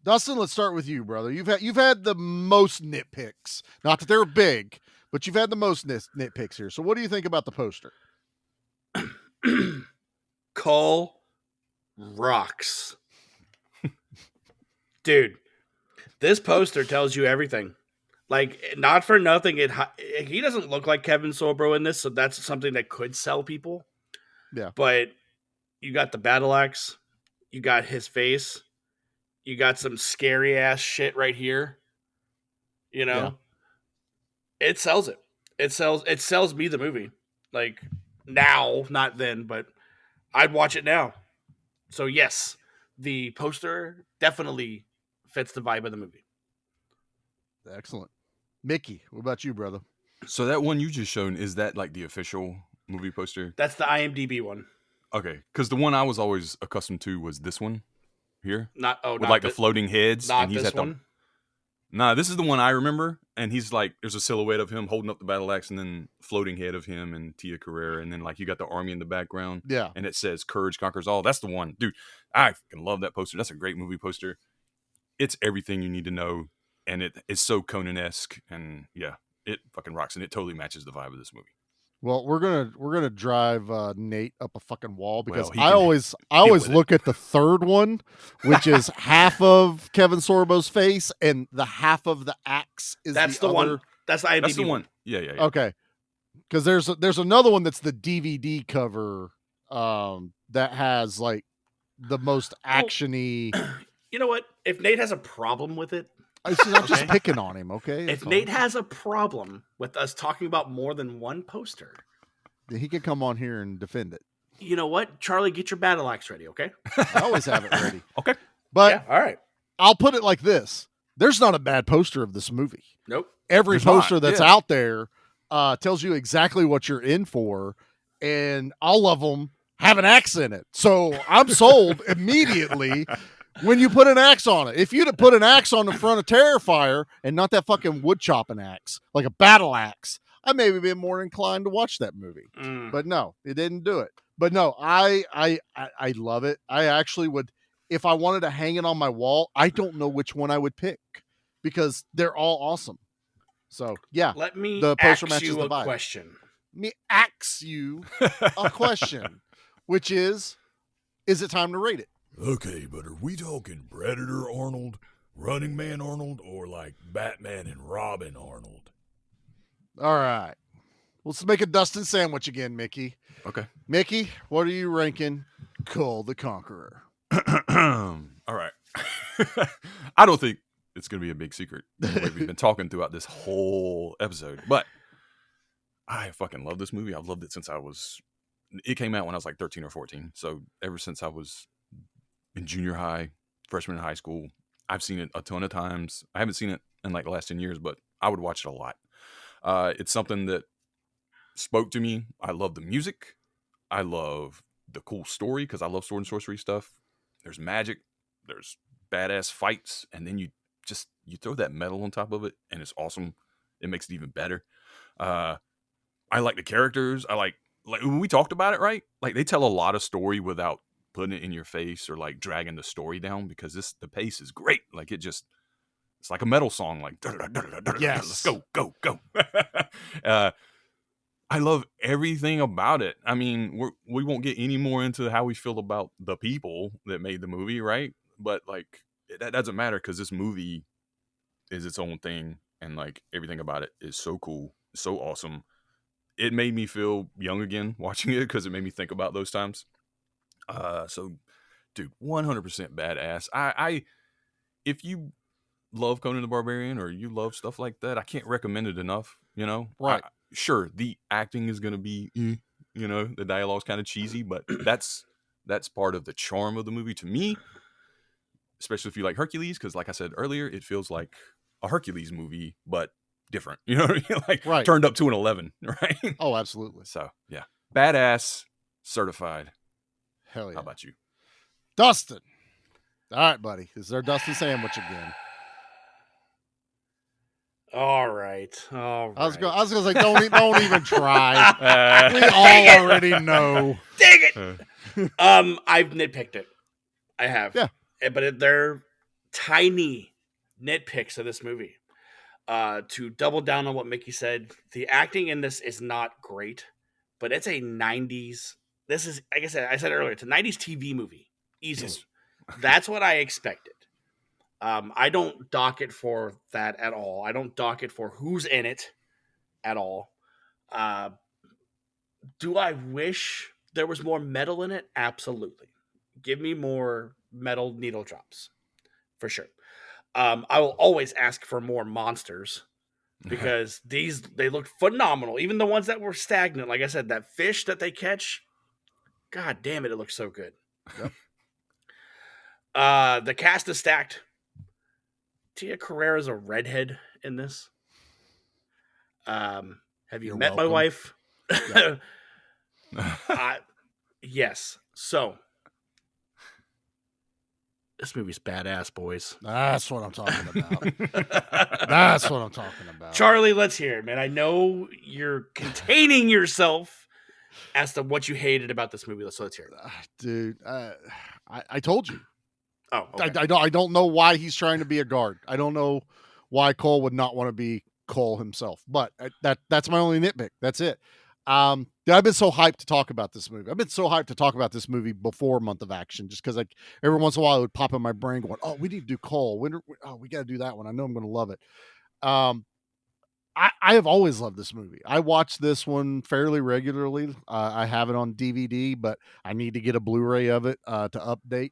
Dustin, let's start with you, brother. You've had the most nitpicks. Not that they're big, but you've had the most nitpicks here. So what do you think about the poster? Kull rocks. Dude, this poster tells you everything. Like, not for nothing, he doesn't look like Kevin Sorbo in this, so that's something that could sell people. Yeah. But you got the battle axe, you got his face, you got some scary ass shit right here. It sells it. It sells me the movie. Like, now, not then, but I'd watch it now. So yes, the poster definitely fits the vibe of the movie. Excellent. Mickey, what about you, brother? So that one you just shown, is that like the official movie poster? That's the IMDb one. Okay, because the one I was always accustomed to was this one here. With the floating heads. Not and he's this at one. Nah, this is the one I remember, and he's like, there's a silhouette of him holding up the battle axe, and then floating head of him and Tia Carrera, and then like you got the army in the background. Yeah, and it says "Courage Conquers All." That's the one, dude. I fucking love that poster. That's a great movie poster. It's everything you need to know and it is so Conan-esque, and yeah, it fucking rocks, and it totally matches the vibe of this movie. Well, we're gonna drive Nate up a fucking wall because Well, he I can always with it. look at the third one, which is half of Kevin Sorbo's face and the half of the axe is That's the other. one. That's the IMDb That's the one. Yeah. Okay, because there's another one that's the DVD cover that has like the most actiony. You know what? If Nate has a problem with it, I'm just picking on him. Okay, if Nate has a problem with us talking about more than one poster, he can come on here and defend it. you know what? Charlie, get your battle axe ready, okay? I always have it ready. Okay. But Yeah, all right. I'll put it like this. There's not a bad poster of this movie. Nope. Every There's poster not, that's yeah. out there tells you exactly what you're in for. And all of them have an axe in it. So I'm sold immediately when you put an axe on it. If you'd have put an axe on the front of Terrifier and not that fucking wood chopping axe, like a battle axe, I maybe been more inclined to watch that movie. But no, it didn't do it. But no, I love it. I actually would, if I wanted to hang it on my wall, I don't know which one I would pick because they're all awesome. So yeah, Let me the poster ask matches you the a vibe. question. Me ask you a question, which is it time to rate it? Okay, but are we talking Predator Arnold, Running Man Arnold, or like Batman and Robin Arnold? All right. Let's make a Dustin sandwich again, Mickey. Okay. Mickey, what are you ranking Kull the Conqueror? All right. I don't think it's going to be a big secret the way we've been talking throughout this whole episode, but I fucking love this movie. I've loved it since it came out when I was like 13 or 14. So ever since I was in junior high, freshman in high school, I've seen it a ton of times. I haven't seen it in like the last 10 years, but I would watch it a lot. It's something that spoke to me. I love the music. I love the cool story because I love sword and sorcery stuff. There's magic. There's badass fights. And then you throw that metal on top of it and it's awesome. It makes it even better. I like the characters. I like when we talked about it, right? Like they tell a lot of story without putting it in your face or like dragging the story down because the pace is great. Like it's like a metal song, like Yes. Let's go. I love everything about it. I mean, we won't get any more into how we feel about the people that made the movie, right? But like that doesn't matter because this movie is its own thing, and like everything about it is so cool, so awesome. It made me feel young again watching it because it made me think about those times. So, dude, 100% badass. I if you love Conan the Barbarian or you love stuff like that, I can't recommend it enough. You know, Right. Sure, the acting is gonna be, you know, the dialogue's kind of cheesy, but that's part of the charm of the movie to me. Especially if you like Hercules, because like I said earlier, it feels like a Hercules movie, but different. You know what I mean? Like Right. turned up to an 11, right? Oh, absolutely. So yeah, badass, certified. Hell yeah. How about you? Dustin. All right, buddy. Is there Dustin sandwich again? All right. I was gonna say don't even try. We all already know. Dang it. I've nitpicked it. I have. Yeah. But they're tiny nitpicks of this movie. To double down on what Mickey said, the acting in this is not great, but it's a 90s. This is, like I said earlier, it's a 90s TV movie. Easily. Yes. That's what I expected. I don't dock it for that at all. I don't dock it for who's in it at all. Do I wish there was more metal in it? Absolutely. Give me more metal needle drops. For sure. I will always ask for more monsters because they looked phenomenal. Even the ones that were stagnant, like I said, that fish that they catch, god damn it, it looks so good. Yep. The cast is stacked. Tia Carrera is a redhead in this. Have you You're met my welcome. wife? Yeah. Yes. So this movie's badass, boys. That's what I'm talking about. That's what I'm talking about. Charlie, let's hear it, man. I know you're containing yourself as to what you hated about this movie. So let's hear it. Dude, I told you. Oh, okay. I don't know why he's trying to be a guard. I don't know why Cole would not want to be Cole himself. But that's my only nitpick. That's it. I've been so hyped to talk about this movie. I've been so hyped to talk about this movie before Month of Action, just because like every once in a while it would pop in my brain going, oh, we need to do Cole. We got to do that one. I know I'm going to love it. I have always loved this movie. I watch this one fairly regularly. I have it on DVD, but I need to get a Blu-ray of it to update.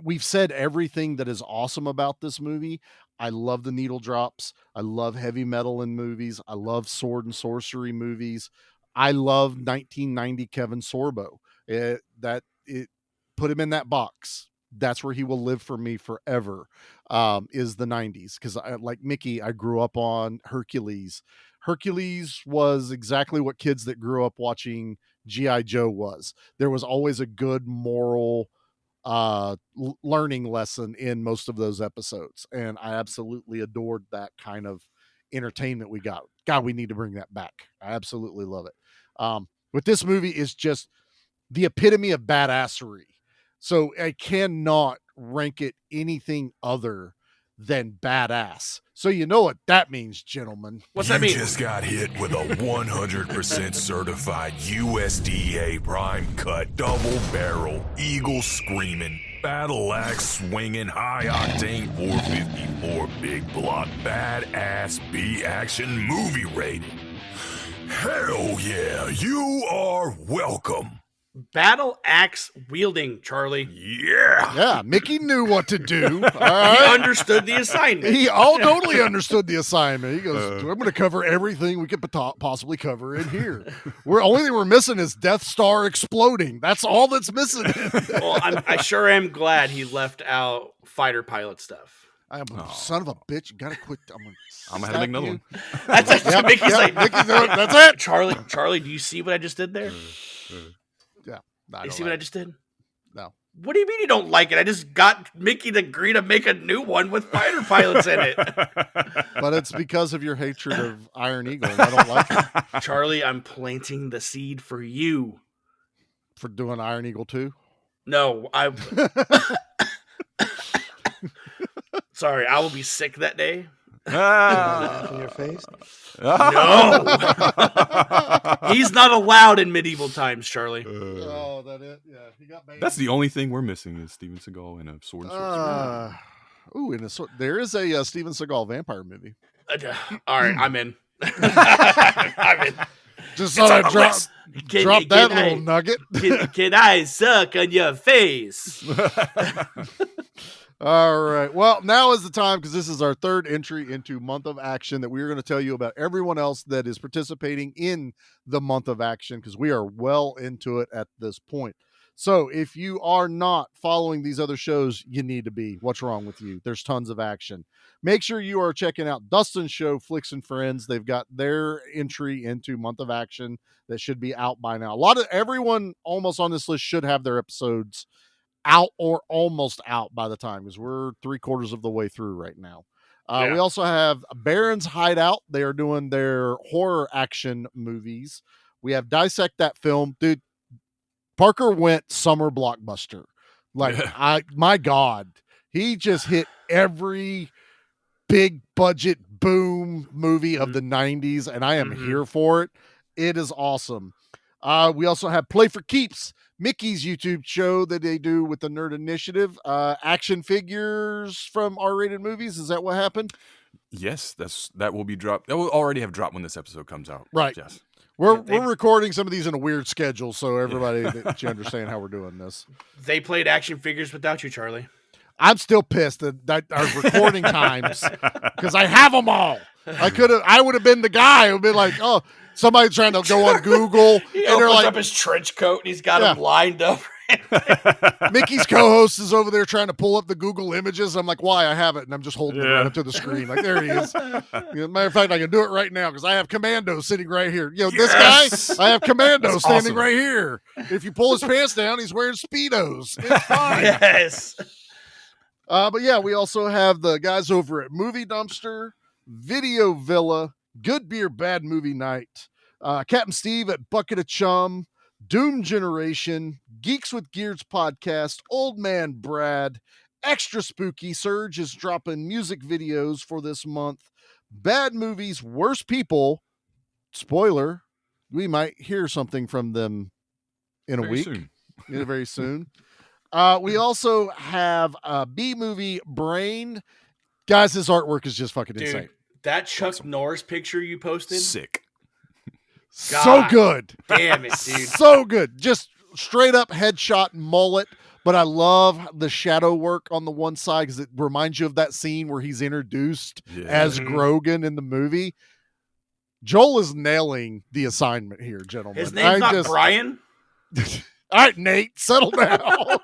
We've said everything that is awesome about this movie. I love the needle drops. I love heavy metal in movies. I love sword and sorcery movies. I love 1990 Kevin Sorbo. Put him in that box. That's where he will live for me forever, is the 90s. Because like Mickey, I grew up on Hercules. Hercules was exactly what kids that grew up watching G.I. Joe was. There was always a good moral learning lesson in most of those episodes. And I absolutely adored that kind of entertainment we got. God, we need to bring that back. I absolutely love it. But this movie is just the epitome of badassery. So I cannot rank it anything other than badass. So you know what that means, gentlemen. What's that mean? You just got hit with a 100% certified USDA prime cut, double barrel, eagle screaming, battle axe swinging, high octane 454 big block, badass B action movie rating. Hell yeah, you are welcome. Battle axe wielding, Charlie. Yeah, Mickey knew what to do. All He right. understood the assignment. He totally understood the assignment. He goes, I'm going to cover everything we could possibly cover in here. Only thing we're missing is Death Star exploding. That's all that's missing. Well, I sure am glad he left out fighter pilot stuff. I am son of a bitch. You got to quit. I'm going to have to make another one. That's Yep, Mickey's yep, like, Mickey's doing it. That's it. Charlie, do you see what I just did there? Yeah. You see what I just did? No. What do you mean you don't like it? I just got Mickey to agree to make a new one with fighter pilots in it. But it's because of your hatred of Iron Eagle. And I don't like it. Charlie, I'm planting the seed for you. For doing Iron Eagle 2? No, sorry, I will be sick that day. In your face? No. He's not allowed in medieval times, Charlie. Oh, that it? Yeah, he got banned. That's the only thing we're missing is Steven Seagal in a sword and sorcery. There is a Steven Seagal vampire movie. All right, I'm in. I'm in. Just thought I'd drop that little I, nugget. Can I suck on your face? All right. Well, now is the time, because this is our third entry into Month of Action, that we are going to tell you about everyone else that is participating in the Month of Action, because we are well into it at this point. So if you are not following these other shows, you need to be. What's wrong with you? There's tons of action. Make sure you are checking out Dustin's show, Flicks and Friends. They've got their entry into Month of Action that should be out by now. Everyone almost on this list should have their episodes out or almost out by the time, because we're 3/4 of the way through right now. We also have Baron's Hideout. They are doing their horror action movies. We have Dissect That Film. Dude, Parker went summer blockbuster. My God, he just hit every big budget boom movie of the 90s, and I am here for it. It is awesome. We also have Play for Keeps, Mickey's YouTube show that they do with the Nerd Initiative. Action figures from R-rated movies. Is that what happened? Yes, that will be dropped. That will already have dropped when this episode comes out. Right. Yes. We're recording some of these in a weird schedule, so everybody that you understand how we're doing this. They played action figures without you, Charlie. I'm still pissed that our recording times, because I have them all. I would have been the guy who would be like, oh, somebody's trying to go on Google, He and they're opens like, up his trench coat and he's got him lined up. Mickey's co-host is over there trying to pull up the Google images. I'm like, why? I have it, and I'm just holding it right up to the screen. Like, there he is. Matter of fact, I can do it right now because I have Commando sitting right here. This guy, I have Commando standing right here. If you pull his pants down, he's wearing Speedos. It's fine. Yes. But yeah, we also have the guys over at Movie Dumpster, Video Villa, Good Beer, Bad Movie Night, Captain Steve at Bucket of Chum, Doom Generation, Geeks with Gears podcast, Old Man Brad, extra spooky. Surge is dropping music videos for this month. Bad Movies, Worst People. Spoiler, we might hear something from them in a week. Very soon. We also have B Movie Brain. Guys, this artwork is just fucking insane. That Chuck Norris picture you posted? Sick. So good. Damn it, dude. So good. Just straight up headshot mullet. But I love the shadow work on the one side because it reminds you of that scene where he's introduced as Grogan in the movie. Joel is nailing the assignment here, gentlemen. His name's not Brian? All right, Nate, settle down.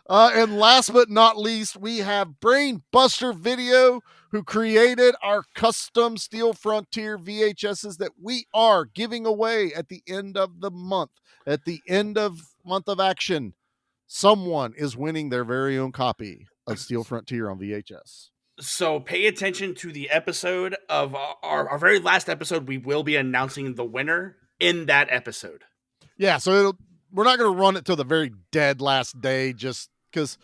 And last but not least, we have Brain Buster Video, who created our custom Steel Frontier VHSs that we are giving away at the end of the month. At the end of Month of Action, someone is winning their very own copy of Steel Frontier on VHS. So pay attention to the episode of our very last episode. We will be announcing the winner in that episode. Yeah, so we're not going to run it till the very dead last day, just because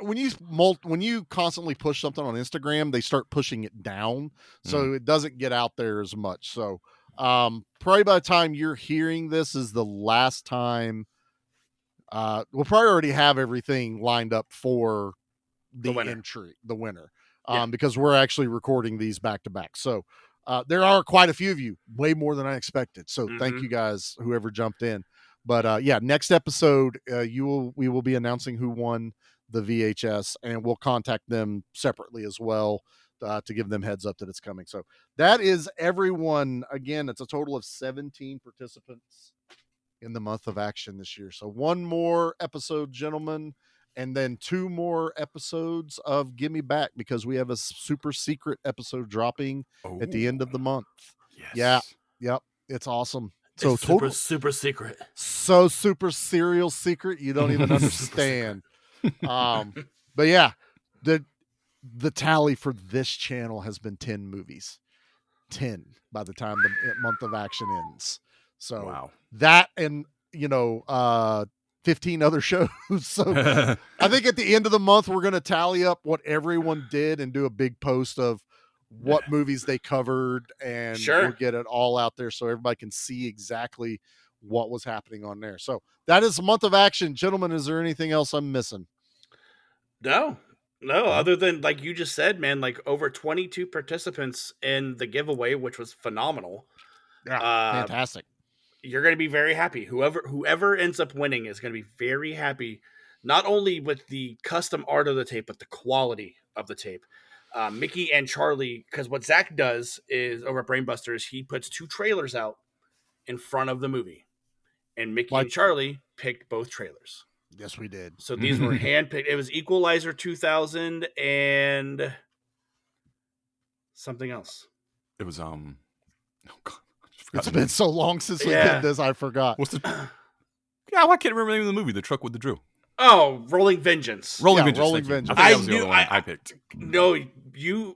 when you constantly push something on Instagram, they start pushing it down, so it doesn't get out there as much. So probably by the time you're hearing this is the last time. We'll probably already have everything lined up for the winner, because we're actually recording these back to back. So there are quite a few of you, way more than I expected. So thank you guys, whoever jumped in. But next episode, we will be announcing who won the VHS, and we'll contact them separately as well to give them heads up that it's coming. So that is everyone. Again, it's a total of 17 participants in the Month of Action this year. So one more episode, gentlemen, and then 2 more episodes of Gimme Back, because we have a super secret episode dropping at the end of the month. Yes. Yeah. Yep. It's awesome. So it's super secret. So super serial secret. You don't even understand. But yeah, the tally for this channel has been 10 movies. 10 by the time the Month of Action ends. So that, and 15 other shows. So I think at the end of the month, we're going to tally up what everyone did and do a big post of what movies they covered, and we'll get it all out there so everybody can see exactly what was happening on there. So that is the Month of Action. Gentlemen, is there anything else I'm missing? No, other than, like you just said, man, like over 22 participants in the giveaway, which was phenomenal. Yeah, fantastic. You're going to be very happy. Whoever ends up winning is going to be very happy, not only with the custom art of the tape, but the quality of the tape. Mickey and Charlie, because what Zach does is over at Brainbusters, he puts 2 trailers out in front of the movie, and Mickey and Charlie picked both trailers. Yes, we did. So these were handpicked. It was Equalizer 2000 and something else. It was oh God, it's been so long since we did this, I forgot. What's the? Yeah, I can't remember the name of the movie. The Truck with the Drill. Oh, Rolling Vengeance. Rolling Vengeance. I was the other one I picked. No, you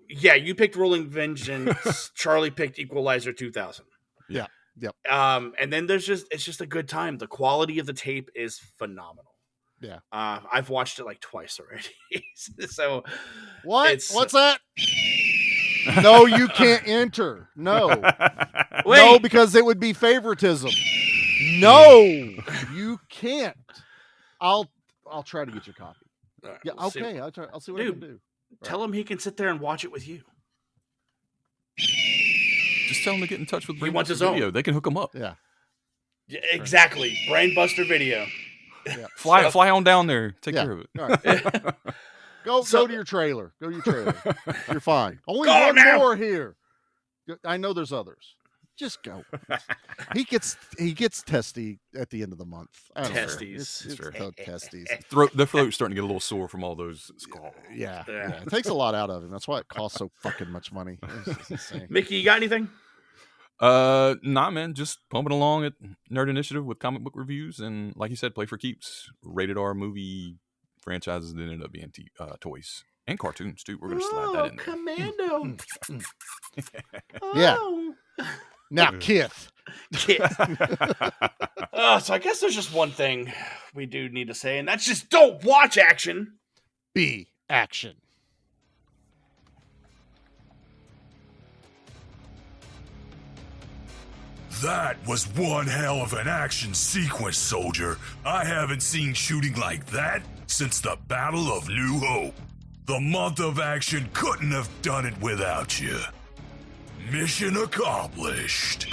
picked Rolling Vengeance. Charlie picked Equalizer 2000. Yeah. Yep. And then it's just a good time. The quality of the tape is phenomenal. Yeah. I've watched it like twice already. So what's that? No, you can't enter. No. Wait. No, because it would be favoritism. No, you can't. I'll try to get your copy. Right, yeah, we'll okay. I'll see what I can do. Tell him he can sit there and watch it with you. Just tell him to get in touch with He wants his Video. own. They can hook him up. Yeah. Exactly. Brainbuster Video. Yeah. Fly on down there. Take care of it. All right. Go to your trailer. Go to your trailer. You're fine. Only go one now. more here. I know there's others. Just go. He gets testy at the end of the month. Testes. It's testes. The throat's starting to get a little sore from all those skulls. Yeah. It takes a lot out of him. That's why it costs so fucking much money. It's insane. Mickey, you got anything? Nah, man. Just pumping along at Nerd Initiative with comic book reviews, and like you said, play for keeps. Rated R movie franchises that ended up being toys and cartoons too. We're gonna slide that in there. Commando. Yeah. Now, Kith, Yeah. So I guess there's just one thing we do need to say, and that's just don't watch action. B, action. That was one hell of an action sequence, soldier. I haven't seen shooting like that since the Battle of New Hope. The month of action couldn't have done it without you. Mission accomplished.